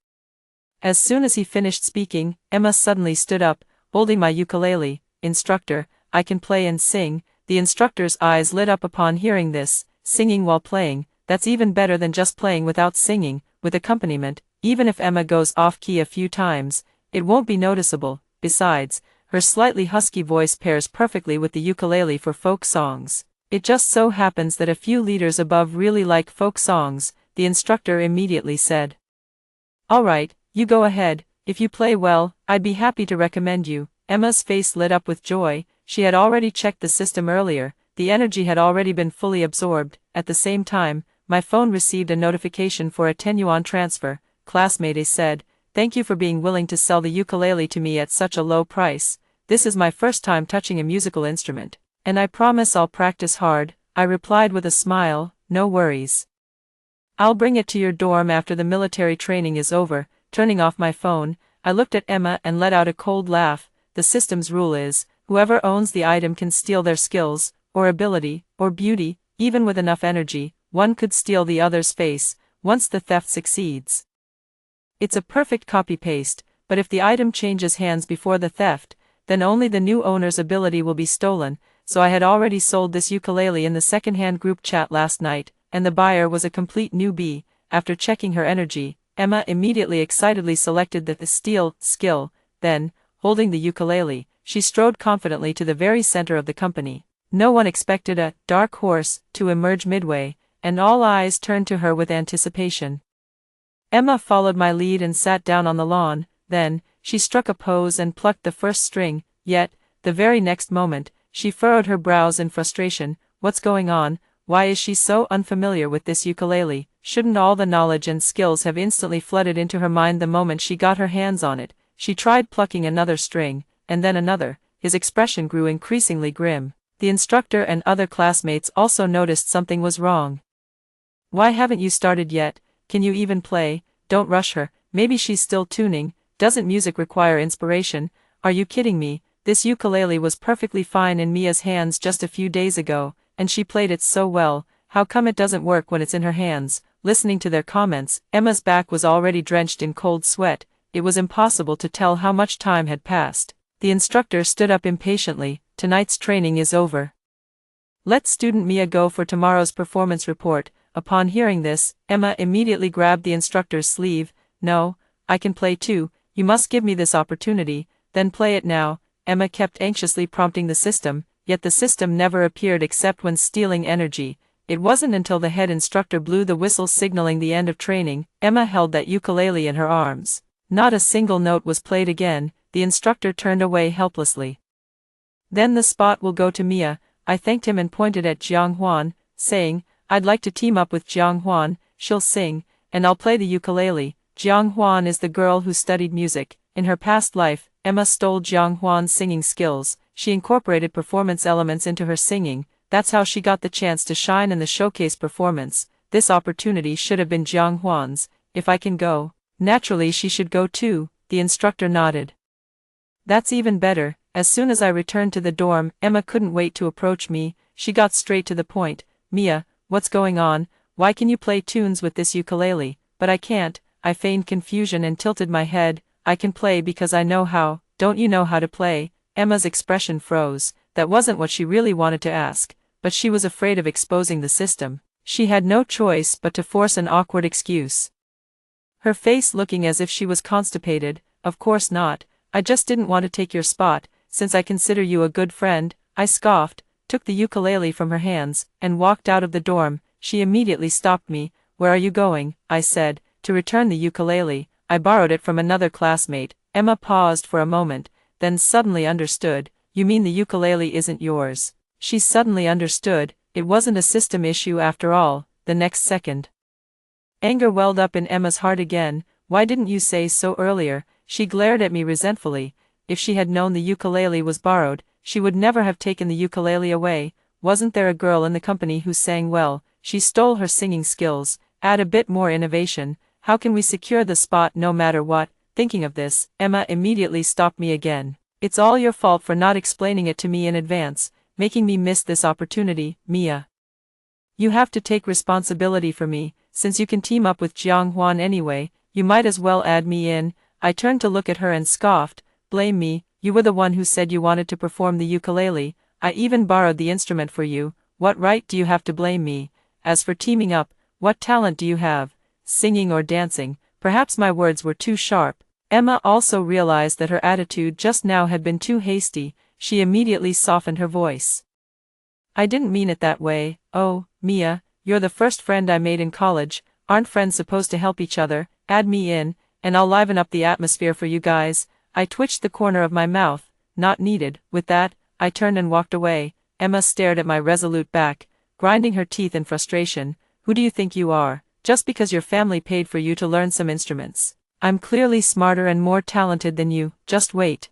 As soon as he finished speaking, Emma suddenly stood up, holding my ukulele. "Instructor, I can play and sing." The instructor's eyes lit up upon hearing this. "Singing while playing, that's even better than just playing without singing." With accompaniment, even if Emma goes off-key a few times, it won't be noticeable. Besides, her slightly husky voice pairs perfectly with the ukulele for folk songs. It just so happens that a few leaders above really like folk songs, the instructor immediately said. "All right, you go ahead. If you play well, I'd be happy to recommend you." Emma's face lit up with joy. She had already checked the system earlier. The energy had already been fully absorbed. At the same time, my phone received a notification for a 10 yuan transfer. Classmate A said, "Thank you for being willing to sell the ukulele to me at such a low price. This is my first time touching a musical instrument, and I promise I'll practice hard." I replied with a smile, "No worries. I'll bring it to your dorm after the military training is over." Turning off my phone, I looked at Emma and let out a cold laugh. The system's rule is, whoever owns the item can steal their skills, or ability, or beauty. Even with enough energy, one could steal the other's face, once the theft succeeds. It's a perfect copy-paste, but if the item changes hands before the theft, then only the new owner's ability will be stolen. So I had already sold this ukulele in the second-hand group chat last night, and the buyer was a complete newbie. After checking her energy, Emma immediately excitedly selected the steal skill. Then, holding the ukulele, she strode confidently to the very center of the company. No one expected a dark horse to emerge midway, and all eyes turned to her with anticipation. Emma followed my lead and sat down on the lawn. Then, she struck a pose and plucked the first string, yet, the very next moment, she furrowed her brows in frustration. What's going on? Why is she so unfamiliar with this ukulele? Shouldn't all the knowledge and skills have instantly flooded into her mind the moment she got her hands on it? She tried plucking another string, and then another. His expression grew increasingly grim. The instructor and other classmates also noticed something was wrong. "Why haven't you started yet? Can you even play? Don't rush her. Maybe she's still tuning. Doesn't music require inspiration? Are you kidding me? This ukulele was perfectly fine in Mia's hands just a few days ago, and she played it so well. How come it doesn't work when it's in her hands?" Listening to their comments, Emma's back was already drenched in cold sweat. It was impossible to tell how much time had passed. The instructor stood up impatiently. "Tonight's training is over. Let student Mia go for tomorrow's performance report. Upon hearing this, Emma immediately grabbed the instructor's sleeve. No, I can play too, you must give me this opportunity, then play it now. Emma kept anxiously prompting the system, yet the system never appeared except when stealing energy. It wasn't until the head instructor blew the whistle signaling the end of training, Emma held that ukulele in her arms. Not a single note was played again. The instructor turned away helplessly. Then the spot will go to Mia. I thanked him and pointed at Jiang Huan, saying, I'd like to team up with Jiang Huan, she'll sing, and I'll play the ukulele. Jiang Huan is the girl who studied music. In her past life, Emma stole Jiang Huan's singing skills. She incorporated performance elements into her singing. That's how she got the chance to shine in the showcase performance. This opportunity should have been Jiang Huan's. If I can go, naturally she should go too. The instructor nodded. That's even better. As soon as I returned to the dorm, Emma couldn't wait to approach me. She got straight to the point. Mia, what's going on? Why can you play tunes with this ukulele? But I can't. I feigned confusion and tilted my head. I can play because I know how. Don't you know how to play? Emma's expression froze. That wasn't what she really wanted to ask, but she was afraid of exposing the system. She had no choice but to force an awkward excuse. Her face looking as if she was constipated. Of course not. I just didn't want to take your spot, since I consider you a good friend. I scoffed, took the ukulele from her hands, and walked out of the dorm. She immediately stopped me. Where are you going? I said. To return the ukulele. I borrowed it from another classmate. Emma paused for a moment, then suddenly understood. You mean the ukulele isn't yours? She suddenly understood. It wasn't a system issue after all. The next second, anger welled up in Emma's heart again. Why didn't you say so earlier? She glared at me resentfully. If she had known the ukulele was borrowed, she would never have taken the ukulele away. Wasn't there a girl in the company who sang well? She stole her singing skills. Add a bit more innovation. How can we secure the spot no matter what? Thinking of this, Emma immediately stopped me again. It's all your fault for not explaining it to me in advance, making me miss this opportunity, Mia. You have to take responsibility for me. Since you can team up with Jiang Huan anyway, you might as well add me in. I turned to look at her and scoffed. Blame me, you were the one who said you wanted to perform the ukulele. I even borrowed the instrument for you. What right do you have to blame me? As for teaming up, what talent do you have? Singing or dancing? Perhaps my words were too sharp. Emma also realized that her attitude just now had been too hasty. She immediately softened her voice. I didn't mean it that way. Oh, Mia, you're the first friend I made in college. Aren't friends supposed to help each other? Add me in, and I'll liven up the atmosphere for you guys. I twitched the corner of my mouth. Not needed. With that, I turned and walked away. Emma stared at my resolute back, grinding her teeth in frustration. Who do you think you are? Just because your family paid for you to learn some instruments. I'm clearly smarter and more talented than you. Just wait.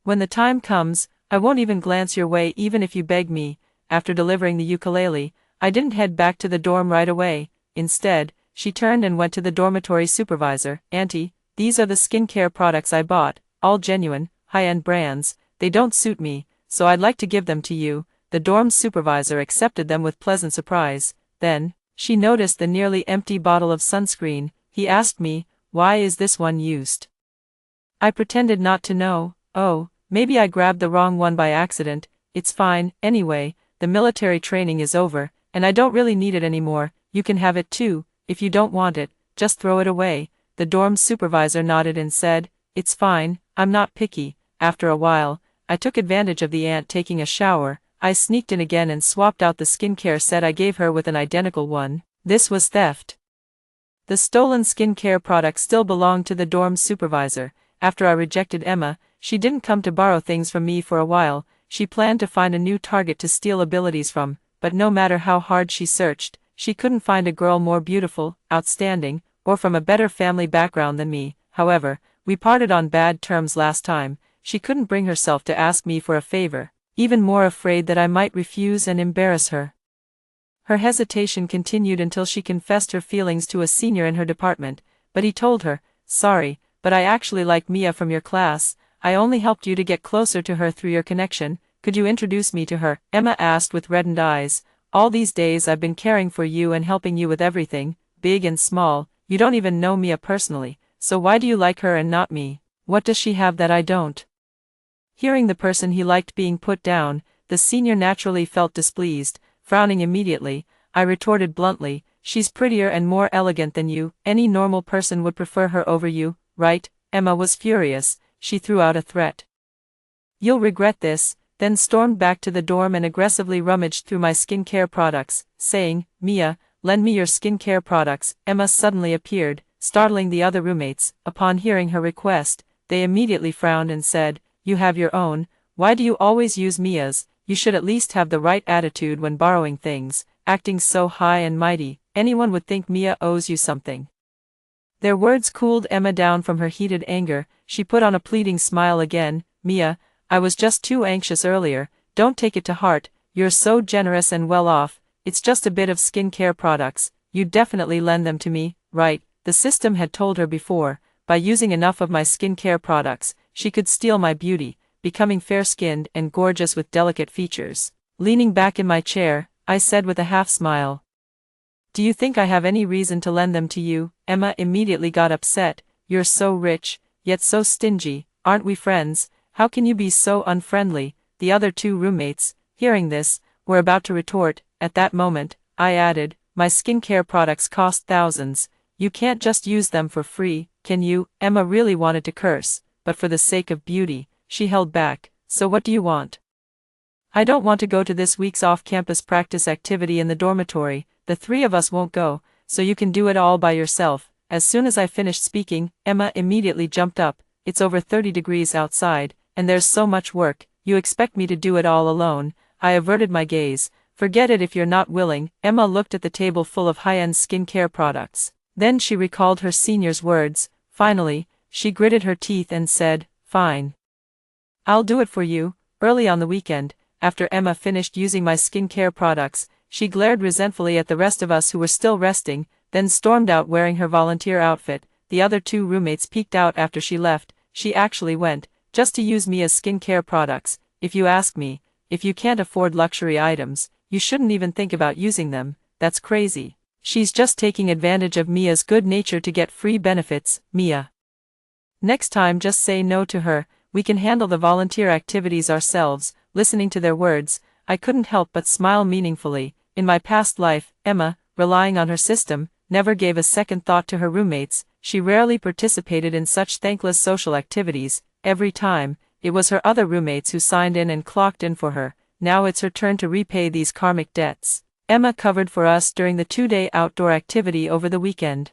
When the time comes, I won't even glance your way even if you beg me. After delivering the ukulele, I didn't head back to the dorm right away. Instead, she turned and went to the dormitory supervisor. Auntie, these are the skincare products I bought, all genuine, high-end brands. They don't suit me, so I'd like to give them to you. The dorm supervisor accepted them with pleasant surprise. Then, she noticed the nearly empty bottle of sunscreen. He asked me, why is this one used? I pretended not to know. Oh, maybe I grabbed the wrong one by accident. It's fine, anyway, the military training is over, and I don't really need it anymore. You can have it too. If you don't want it, just throw it away. The dorm supervisor nodded and said, it's fine, I'm not picky. After a while, I took advantage of the aunt taking a shower. I sneaked in again and swapped out the skincare set I gave her with an identical one. This was theft. The stolen skincare product still belonged to the dorm supervisor. After I rejected Emma, she didn't come to borrow things from me for a while. She planned to find a new target to steal abilities from, but no matter how hard she searched, she couldn't find a girl more beautiful, outstanding, or from a better family background than me. However, we parted on bad terms last time. She couldn't bring herself to ask me for a favor, even more afraid that I might refuse and embarrass her. Her hesitation continued until she confessed her feelings to a senior in her department, but he told her, sorry, but I actually like Mia from your class. I only helped you to get closer to her through your connection. Could you introduce me to her? Emma asked with reddened eyes. All these days I've been caring for you and helping you with everything, big and small. You don't even know Mia personally, so why do you like her and not me? What does she have that I don't? Hearing the person he liked being put down, The senior naturally felt displeased, frowning immediately. I retorted bluntly, she's prettier and more elegant than you, any normal person would prefer her over you, right? Emma was furious, she threw out a threat. You'll regret this, then stormed back to the dorm and aggressively rummaged through my skincare products, saying, Mia, lend me your skincare products. Emma suddenly appeared, startling the other roommates. Upon hearing her request, they immediately frowned and said, You have your own, why do you always use Mia's? You should at least have the right attitude when borrowing things, acting so high and mighty, anyone would think Mia owes you something. Their words cooled Emma down from her heated anger. She put on a pleading smile again. Mia, I was just too anxious earlier, don't take it to heart, you're so generous and well off, it's just a bit of skincare products, you'd definitely lend them to me, right? The system had told her before, by using enough of my skincare products, she could steal my beauty, becoming fair-skinned and gorgeous with delicate features. Leaning back in my chair, I said with a half-smile. Do you think I have any reason to lend them to you? Emma immediately got upset. You're so rich, yet so stingy, aren't we friends? How can you be so unfriendly? The other two roommates, hearing this, were about to retort. At that moment, I added, my skincare products cost thousands. You can't just use them for free, can you? Emma really wanted to curse, but for the sake of beauty, she held back. So what do you want? I don't want to go to this week's off-campus practice activity in the dormitory. The three of us won't go, so you can do it all by yourself. As soon as I finished speaking, Emma immediately jumped up. It's over 30 degrees outside, and there's so much work, you expect me to do it all alone? I averted my gaze. Forget it if you're not willing. Emma looked at the table full of high-end skincare products. Then she recalled her senior's words. Finally, she gritted her teeth and said, Fine. I'll do it for you. Early on the weekend, after Emma finished using my skincare products, she glared resentfully at the rest of us who were still resting, then stormed out wearing her volunteer outfit. The other two roommates peeked out after she left. She actually went, just to use Mia's skincare products. If you ask me, if you can't afford luxury items, you shouldn't even think about using them. That's crazy. She's just taking advantage of Mia's good nature to get free benefits. Mia. Next time just say no to her, we can handle the volunteer activities ourselves. Listening to their words, I couldn't help but smile meaningfully. In my past life, Emma, relying on her system, never gave a second thought to her roommates. She rarely participated in such thankless social activities. Every time, it was her other roommates who signed in and clocked in for her. Now it's her turn to repay these karmic debts. Emma covered for us during the 2-day outdoor activity over the weekend.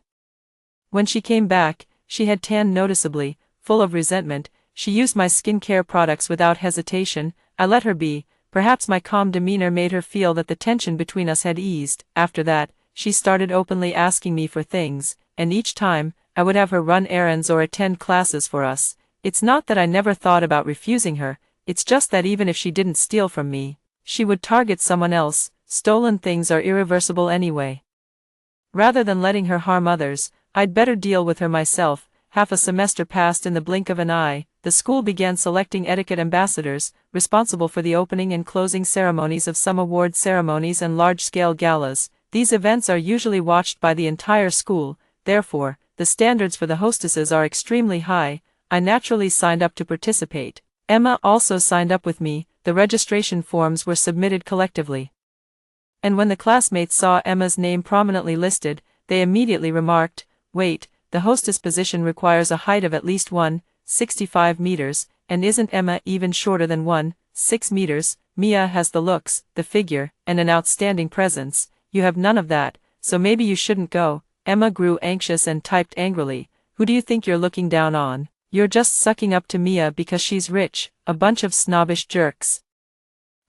When she came back, she had tanned noticeably. Full of resentment, she used my skincare products without hesitation. I let her be. Perhaps my calm demeanor made her feel that the tension between us had eased. After that, she started openly asking me for things, and each time, I would have her run errands or attend classes for us. It's not that I never thought about refusing her, it's just that even if she didn't steal from me, she would target someone else. Stolen things are irreversible anyway. Rather than letting her harm others, I'd better deal with her myself. Half a semester passed in the blink of an eye. The school began selecting etiquette ambassadors, responsible for the opening and closing ceremonies of some award ceremonies and large-scale galas. These events are usually watched by the entire school, therefore, the standards for the hostesses are extremely high. I naturally signed up to participate. Emma also signed up with me. The registration forms were submitted collectively. And when the classmates saw Emma's name prominently listed, they immediately remarked, Wait, the hostess position requires a height of at least 1.65 meters, and isn't Emma even shorter than 1.6 meters? Mia has the looks, the figure, and an outstanding presence. You have none of that, so maybe you shouldn't go. Emma grew anxious and typed angrily, Who do you think you're looking down on? You're just sucking up to Mia because she's rich, a bunch of snobbish jerks.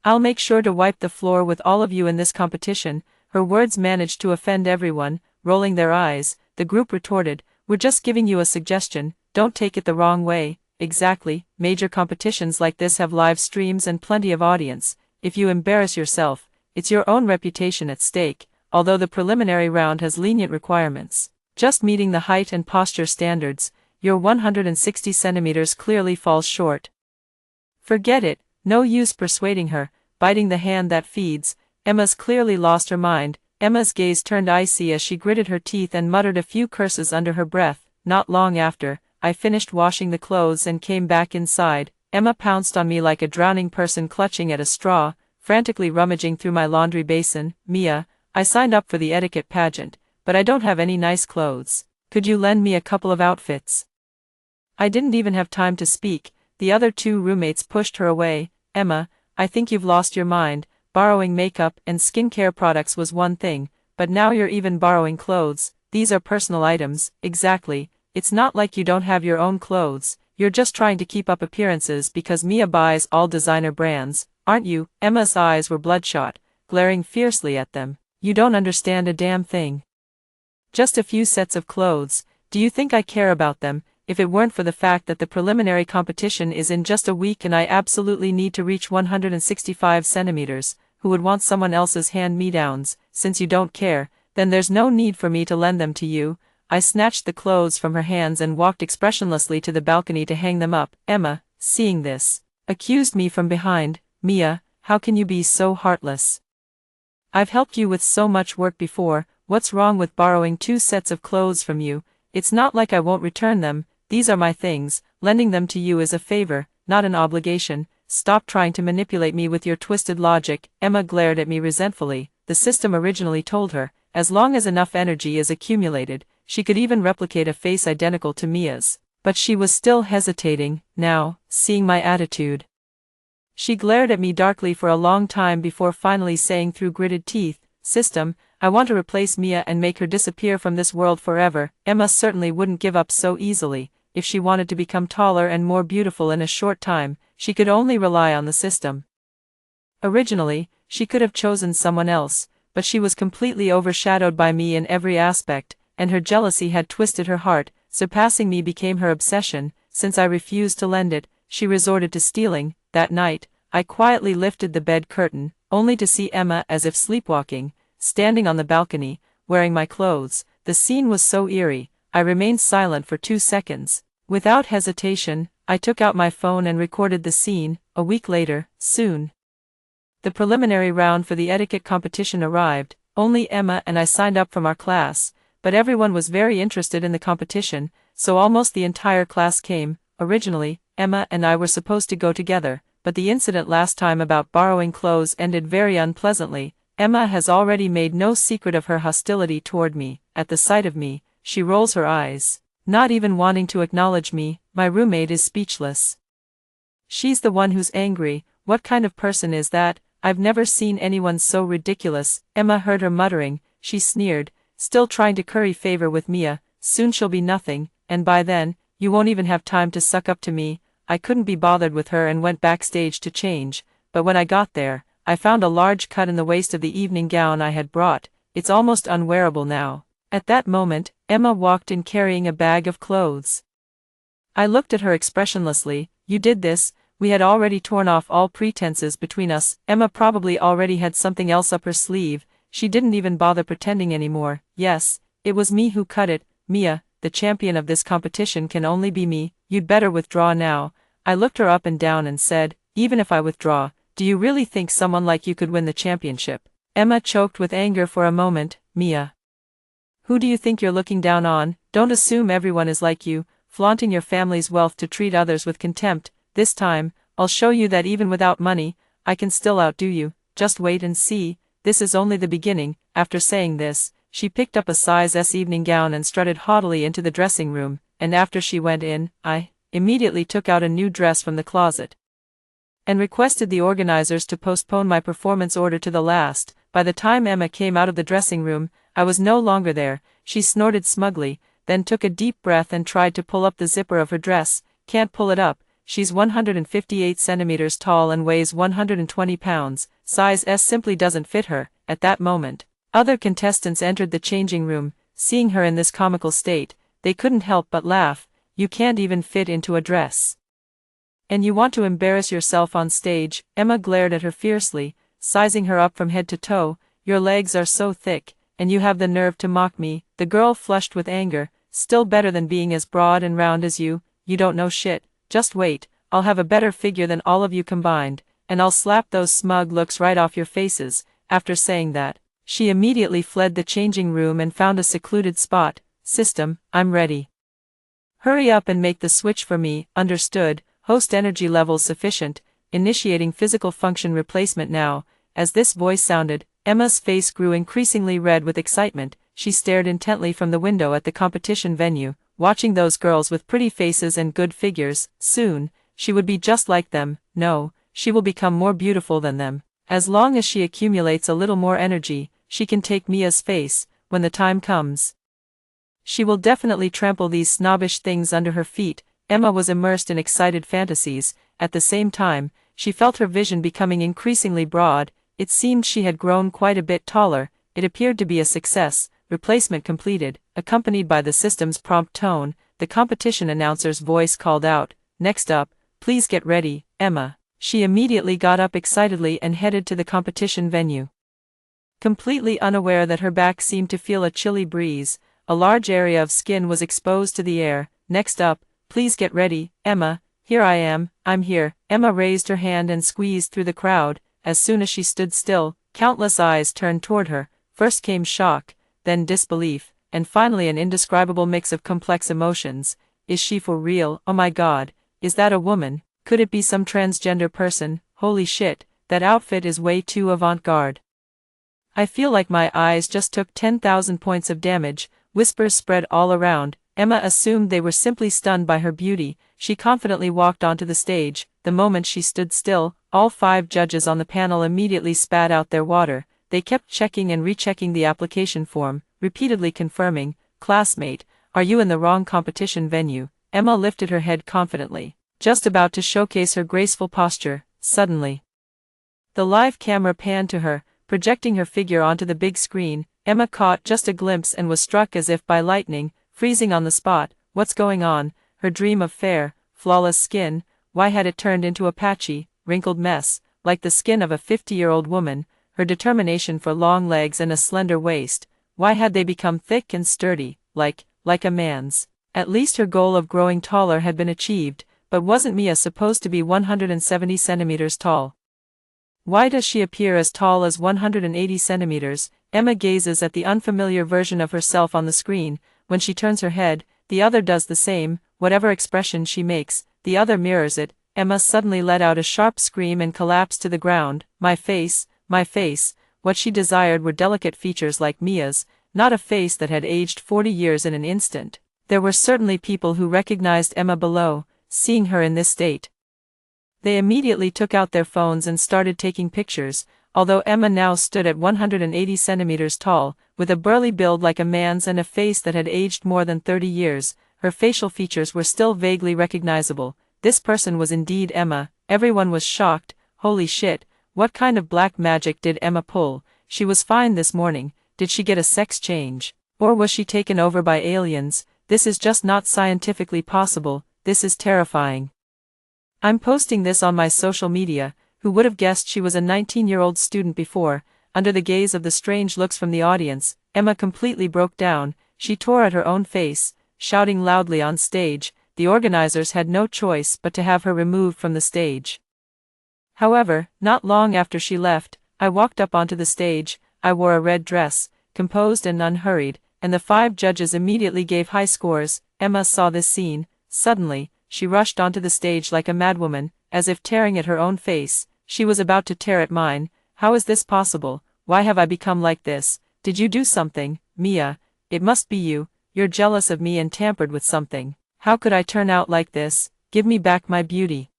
I'll make sure to wipe the floor with all of you in this competition. Her words managed to offend everyone. Rolling their eyes, the group retorted, We're just giving you a suggestion, don't take it the wrong way. Exactly, major competitions like this have live streams and plenty of audience. If you embarrass yourself, it's your own reputation at stake. Although the preliminary round has lenient requirements, just meeting the height and posture standards, your 160 centimeters clearly falls short. Forget it, no use persuading her, biting the hand that feeds. Emma's clearly lost her mind. Emma's gaze turned icy as she gritted her teeth and muttered a few curses under her breath. Not long after, I finished washing the clothes and came back inside. Emma pounced on me like a drowning person clutching at a straw, frantically rummaging through my laundry basin. Mia, I signed up for the etiquette pageant, but I don't have any nice clothes. Could you lend me a couple of outfits? I didn't even have time to speak. The other two roommates pushed her away. Emma, I think you've lost your mind. Borrowing makeup and skincare products was one thing, but now you're even borrowing clothes. These are personal items. Exactly. It's not like you don't have your own clothes. You're just trying to keep up appearances because Mia buys all designer brands, aren't you? Emma's eyes were bloodshot, glaring fiercely at them. You don't understand a damn thing. Just a few sets of clothes. Do you think I care about them? If it weren't for the fact that the preliminary competition is in just a week and I absolutely need to reach 165 centimeters, who would want someone else's hand-me-downs? Since you don't care, then there's no need for me to lend them to you. I snatched the clothes from her hands and walked expressionlessly to the balcony to hang them up. Emma, seeing this, accused me from behind. Mia, how can you be so heartless? I've helped you with so much work before. What's wrong with borrowing 2 sets of clothes from you? It's not like I won't return them. These are my things. Lending them to you is a favor, not an obligation. Stop trying to manipulate me with your twisted logic. Emma glared at me resentfully. The system originally told her, as long as enough energy is accumulated, she could even replicate a face identical to Mia's. But she was still hesitating, now, seeing my attitude. She glared at me darkly for a long time before finally saying through gritted teeth, "System, I want to replace Mia and make her disappear from this world forever." Emma certainly wouldn't give up so easily. If she wanted to become taller and more beautiful in a short time, she could only rely on the system. Originally, she could have chosen someone else, but she was completely overshadowed by me in every aspect, and her jealousy had twisted her heart. Surpassing me became her obsession. Since I refused to lend it, she resorted to stealing. That night, I quietly lifted the bed curtain, only to see Emma, as if sleepwalking, standing on the balcony, wearing my clothes. The scene was so eerie, I remained silent for 2 seconds. Without hesitation, I took out my phone and recorded the scene. A week later, soon, the preliminary round for the etiquette competition arrived. Only Emma and I signed up from our class, but everyone was very interested in the competition, so almost the entire class came. Originally, Emma and I were supposed to go together, but the incident last time about borrowing clothes ended very unpleasantly. Emma has already made no secret of her hostility toward me. At the sight of me, she rolls her eyes, not even wanting to acknowledge me. My roommate is speechless. She's the one who's angry. What kind of person is that? I've never seen anyone so ridiculous. Emma heard her muttering. She sneered, still trying to curry favor with Mia. Soon she'll be nothing, and by then, you won't even have time to suck up to me. I couldn't be bothered with her and went backstage to change, but when I got there, I found a large cut in the waist of the evening gown I had brought. It's almost unwearable now. At that moment, Emma walked in carrying a bag of clothes. I looked at her expressionlessly. You did this? We had already torn off all pretenses between us. Emma probably already had something else up her sleeve. She didn't even bother pretending anymore. Yes, it was me who cut it. Mia, the champion of this competition can only be me. You'd better withdraw now. I looked her up and down and said, even if I withdraw, do you really think someone like you could win the championship? Emma choked with anger for a moment. Mia, who do you think you're looking down on? Don't assume everyone is like you, flaunting your family's wealth to treat others with contempt. This time, I'll show you that even without money, I can still outdo you. Just wait and see. This is only the beginning. After saying this, she picked up a size S evening gown and strutted haughtily into the dressing room, and after she went in, I immediately took out a new dress from the closet and requested the organizers to postpone my performance order to the last. By the time Emma came out of the dressing room, I was no longer there. She snorted smugly, then took a deep breath and tried to pull up the zipper of her dress. Can't pull it up. She's 158 centimeters tall and weighs 120 pounds. Size S simply doesn't fit her. At that moment, other contestants entered the changing room. Seeing her in this comical state, they couldn't help but laugh. You can't even fit into a dress, and you want to embarrass yourself on stage? Emma glared at her fiercely, sizing her up from head to toe. Your legs are so thick, and you have the nerve to mock me. The girl flushed with anger. Still better than being as broad and round as you. You don't know shit. Just wait, I'll have a better figure than all of you combined, and I'll slap those smug looks right off your faces. After saying that, she immediately fled the changing room and found a secluded spot. System, I'm ready. Hurry up and make the switch for me. Understood. Host energy levels sufficient, initiating physical function replacement now. As this voice sounded, Emma's face grew increasingly red with excitement. She stared intently from the window at the competition venue, watching those girls with pretty faces and good figures. Soon, she would be just like them. No, she will become more beautiful than them. As long as she accumulates a little more energy, she can take Mia's face, when the time comes. She will definitely trample these snobbish things under her feet. Emma was immersed in excited fantasies. At the same time, she felt her vision becoming increasingly broad. It seemed she had grown quite a bit taller. It appeared to be a success. Replacement completed. Accompanied by the system's prompt tone, the competition announcer's voice called out, "Next up, please get ready, Emma." She immediately got up excitedly and headed to the competition venue. Completely unaware that her back seemed to feel a chilly breeze, a large area of skin was exposed to the air. "Next up, please get ready, Emma." "Here I am, I'm here." Emma raised her hand and squeezed through the crowd. As soon as she stood still, countless eyes turned toward her. First came shock, then disbelief, and finally an indescribable mix of complex emotions. Is she for real? Oh my god, is that a woman? Could it be some transgender person? Holy shit, that outfit is way too avant-garde. I feel like my eyes just took 10,000 points of damage. Whispers spread all around. Emma assumed they were simply stunned by her beauty. She confidently walked onto the stage. The moment she stood still, all 5 judges on the panel immediately spat out their water. They kept checking and rechecking the application form, repeatedly confirming, "Classmate, are you in the wrong competition venue?" Emma lifted her head confidently, just about to showcase her graceful posture. Suddenly, the live camera panned to her, projecting her figure onto the big screen. Emma caught just a glimpse and was struck as if by lightning, freezing on the spot. What's going on? Her dream of fair, flawless skin, why had it turned into a patchy, wrinkled mess, like the skin of a 50-year-old woman? Her determination for long legs and a slender waist, why had they become thick and sturdy, like a man's? At least her goal of growing taller had been achieved, but wasn't Mia supposed to be 170 centimeters tall? Why does she appear as tall as 180 centimeters? Emma gazes at the unfamiliar version of herself on the screen. When she turns her head, the other does the same. Whatever expression she makes, the other mirrors it. Emma suddenly let out a sharp scream and collapsed to the ground. My face, my face. What she desired were delicate features like Mia's, not a face that had aged 40 years in an instant. There were certainly people who recognized Emma below, seeing her in this state. They immediately took out their phones and started taking pictures. Although Emma now stood at 180 centimeters tall, with a burly build like a man's and a face that had aged more than 30 years, her facial features were still vaguely recognizable. This person was indeed Emma. Everyone was shocked. Holy shit, what kind of black magic did Emma pull? She was fine this morning. Did she get a sex change? Or was she taken over by aliens? This is just not scientifically possible. This is terrifying. I'm posting this on my social media. Who would have guessed she was a 19-year-old student before? Under the gaze of the strange looks from the audience, Emma completely broke down. She tore at her own face, shouting loudly on stage. The organizers had no choice but to have her removed from the stage. However, not long after she left, I walked up onto the stage. I wore a red dress, composed and unhurried, and the 5 judges immediately gave high scores. Emma saw this scene. Suddenly, she rushed onto the stage like a madwoman, as if tearing at her own face. She was about to tear at mine. How is this possible? Why have I become like this? Did you do something, Mia? It must be you. You're jealous of me and tampered with something. How could I turn out like this? Give me back my beauty.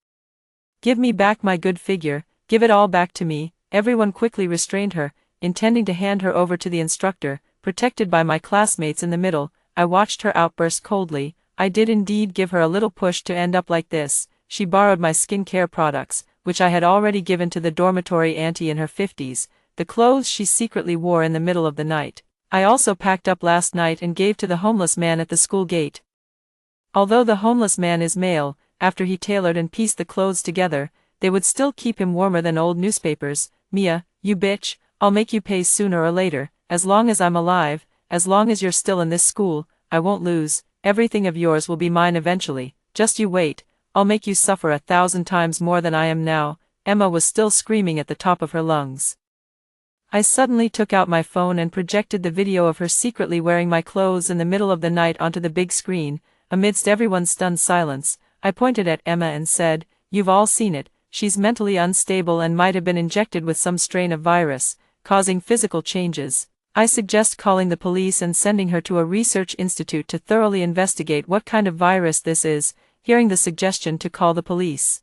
Give me back my good figure. Give it all back to me. Everyone quickly restrained her, intending to hand her over to the instructor. Protected by my classmates in the middle, I watched her outburst coldly. I did indeed give her a little push to end up like this. She borrowed my skincare products, which I had already given to the dormitory auntie in her 50s, the clothes she secretly wore in the middle of the night. I also packed up last night and gave to the homeless man at the school gate. Although the homeless man is male, after he tailored and pieced the clothes together, they would still keep him warmer than old newspapers. Mia, you bitch, I'll make you pay sooner or later. As long as I'm alive, as long as you're still in this school, I won't lose. Everything of yours will be mine eventually. Just you wait. I'll make you suffer 1,000 times more than I am now. Emma was still screaming at the top of her lungs. I suddenly took out my phone and projected the video of her secretly wearing my clothes in the middle of the night onto the big screen. Amidst everyone's stunned silence, I pointed at Emma and said, "You've all seen it, she's mentally unstable and might have been injected with some strain of virus, causing physical changes. I suggest calling the police and sending her to a research institute to thoroughly investigate what kind of virus this is." Hearing the suggestion to call the police,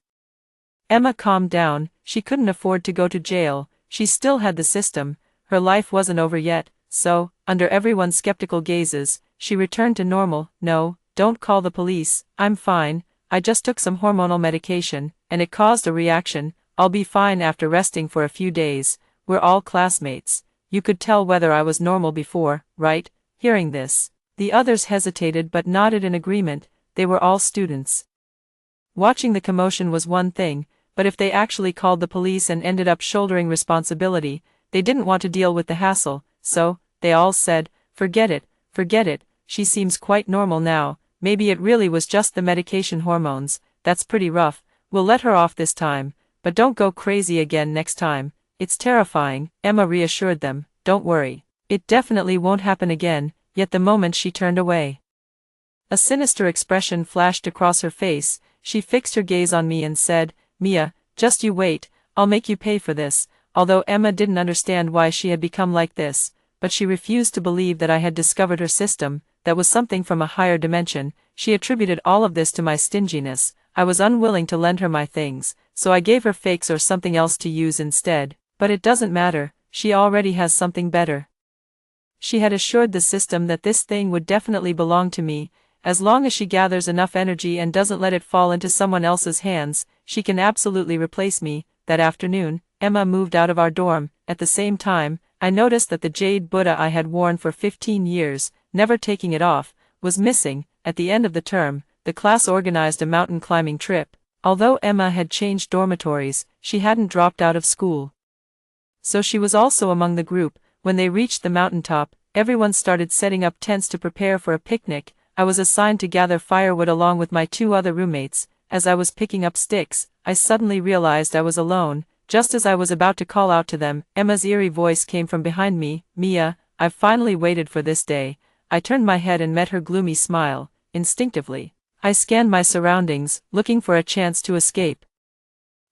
Emma calmed down. She couldn't afford to go to jail, she still had the system, her life wasn't over yet, so, under everyone's skeptical gazes, she returned to normal. "No, don't call the police, I'm fine, I just took some hormonal medication, and it caused a reaction. I'll be fine after resting for a few days. We're all classmates. You could tell whether I was normal before, right?" Hearing this, the others hesitated but nodded in agreement. They were all students. Watching the commotion was one thing, but if they actually called the police and ended up shouldering responsibility, they didn't want to deal with the hassle, so they all said, forget it, she seems quite normal now, maybe it really was just the medication hormones. That's pretty rough, we'll let her off this time, but don't go crazy again next time. It's terrifying." Emma reassured them, "Don't worry. It definitely won't happen again." Yet the moment she turned away, a sinister expression flashed across her face. She fixed her gaze on me and said, "Mia, just you wait, I'll make you pay for this." Although Emma didn't understand why she had become like this, but she refused to believe that I had discovered her system, that was something from a higher dimension. She attributed all of this to my stinginess. I was unwilling to lend her my things, so I gave her fakes or something else to use instead. But it doesn't matter, she already has something better. She had assured the system that this thing would definitely belong to me. As long as she gathers enough energy and doesn't let it fall into someone else's hands, she can absolutely replace me. That afternoon, Emma moved out of our dorm. At the same time, I noticed that the jade Buddha I had worn for 15 years, never taking it off, was missing. At the end of the term, the class organized a mountain climbing trip. Although Emma had changed dormitories, she hadn't dropped out of school, so she was also among the group. When they reached the mountaintop, everyone started setting up tents to prepare for a picnic. I was assigned to gather firewood along with my 2 other roommates. As I was picking up sticks, I suddenly realized I was alone. Just as I was about to call out to them, Emma's eerie voice came from behind me, "Mia, I've finally waited for this day." I turned my head and met her gloomy smile. Instinctively, I scanned my surroundings, looking for a chance to escape.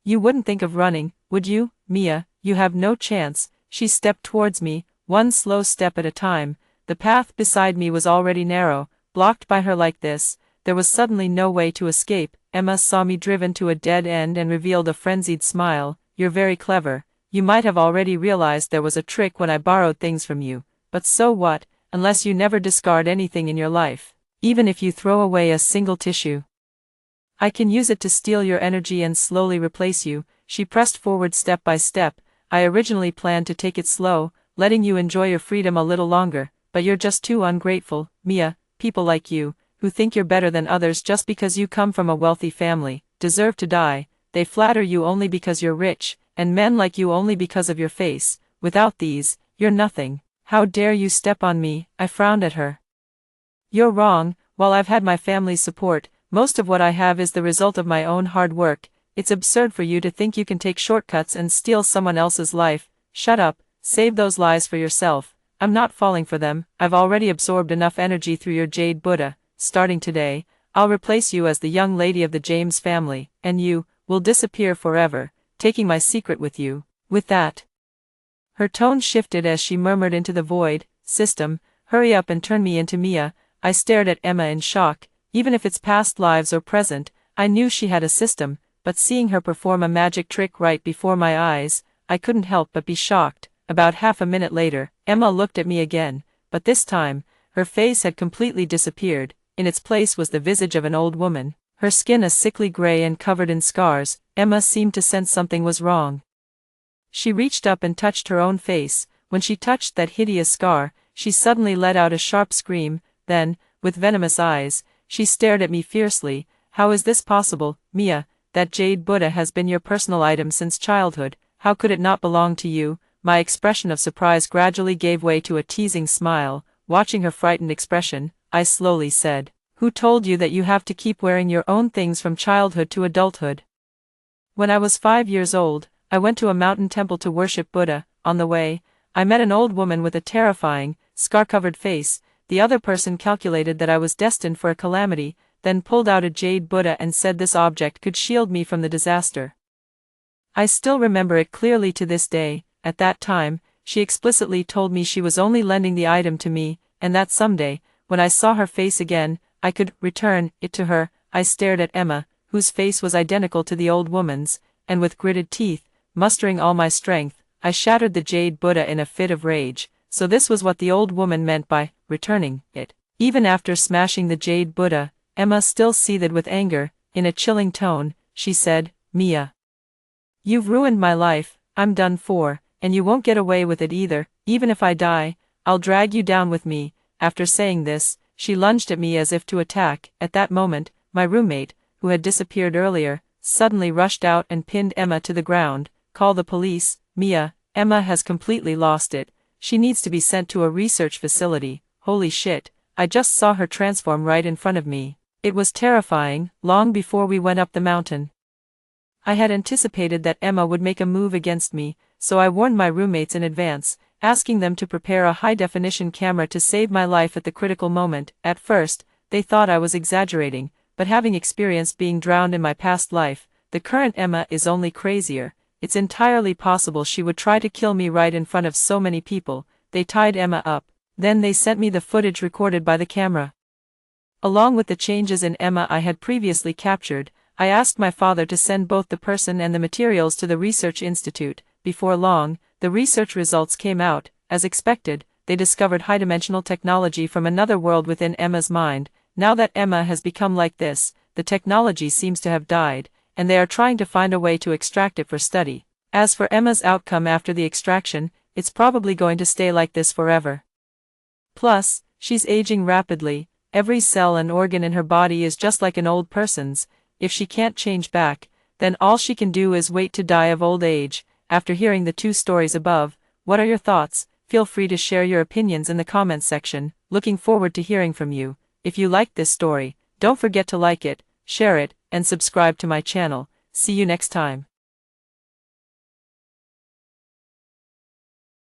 "You wouldn't think of running, would you, Mia? You have no chance." She stepped towards me, one slow step at a time. The path beside me was already narrow, blocked by her like this. There was suddenly no way to escape. Emma saw me driven to a dead end and revealed a frenzied smile. "You're very clever. You might have already realized there was a trick when I borrowed things from you. But so what, unless you never discard anything in your life, even if you throw away a single tissue. I can use it to steal your energy and slowly replace you." She pressed forward step by step. "I originally planned to take it slow, letting you enjoy your freedom a little longer, but you're just too ungrateful, Mia. People like you, who think you're better than others just because you come from a wealthy family, deserve to die. They flatter you only because you're rich, and men like you only because of your face. Without these, you're nothing. How dare you step on me?" I frowned at her. "You're wrong. While I've had my family's support, most of what I have is the result of my own hard work. It's absurd for you to think you can take shortcuts and steal someone else's life." "Shut up, save those lies for yourself. I'm not falling for them. I've already absorbed enough energy through your jade Buddha. Starting today, I'll replace you as the young lady of the James family, and you will disappear forever, taking my secret with you." With that, her tone shifted as she murmured into the void, "System, hurry up and turn me into Mia." I stared at Emma in shock. Even if it's past lives or present, I knew she had a system, but seeing her perform a magic trick right before my eyes, I couldn't help but be shocked. About half a minute later, Emma looked at me again, but this time, her face had completely disappeared. In its place was the visage of an old woman, her skin a sickly gray and covered in scars. Emma seemed to sense something was wrong. She reached up and touched her own face. When she touched that hideous scar, she suddenly let out a sharp scream. Then, with venomous eyes, she stared at me fiercely. "How is this possible, Mia? That jade Buddha has been your personal item since childhood. How could it not belong to you?" My expression of surprise gradually gave way to a teasing smile. Watching her frightened expression, I slowly said, "Who told you that you have to keep wearing your own things from childhood to adulthood?" When I was 5 years old, I went to a mountain temple to worship Buddha. On the way, I met an old woman with a terrifying, scar-covered face. The other person calculated that I was destined for a calamity. then pulled out a jade Buddha and said this object could shield me from the disaster. I still remember it clearly to this day. At that time, she explicitly told me she was only lending the item to me, and that someday, when I saw her face again, I could return it to her. I stared at Emma, whose face was identical to the old woman's, and with gritted teeth, mustering all my strength, I shattered the jade Buddha in a fit of rage. So this was what the old woman meant by returning it. Even after smashing the jade Buddha, Emma still seethed with anger. In a chilling tone, she said, "Mia, you've ruined my life, I'm done for, and you won't get away with it either. Even if I die, I'll drag you down with me." After saying this, she lunged at me as if to attack. At that moment, my roommate, who had disappeared earlier, suddenly rushed out and pinned Emma to the ground. "Call the police, Mia, Emma has completely lost it. She needs to be sent to a research facility." Holy shit, I just saw her transform right in front of me. It was terrifying. Long before we went up the mountain, I had anticipated that Emma would make a move against me, so I warned my roommates in advance, asking them to prepare a high-definition camera to save my life at the critical moment. At first, they thought I was exaggerating, but having experienced being drowned in my past life, the current Emma is only crazier. It's entirely possible she would try to kill me right in front of so many people. They tied Emma up. Then they sent me the footage recorded by the camera. Along with the changes in Emma I had previously captured, I asked my father to send both the person and the materials to the research institute. Before long, the research results came out. As expected, they discovered high-dimensional technology from another world within Emma's mind. Now that Emma has become like this, the technology seems to have died, and they are trying to find a way to extract it for study. As for Emma's outcome after the extraction, it's probably going to stay like this forever. Plus, she's aging rapidly. Every cell and organ in her body is just like an old person's. If she can't change back, then all she can do is wait to die of old age. After hearing the two stories above, what are your thoughts? Feel free to share your opinions in the comments section. Looking forward to hearing from you. If you liked this story, don't forget to like it, share it, and subscribe to my channel. See you next time.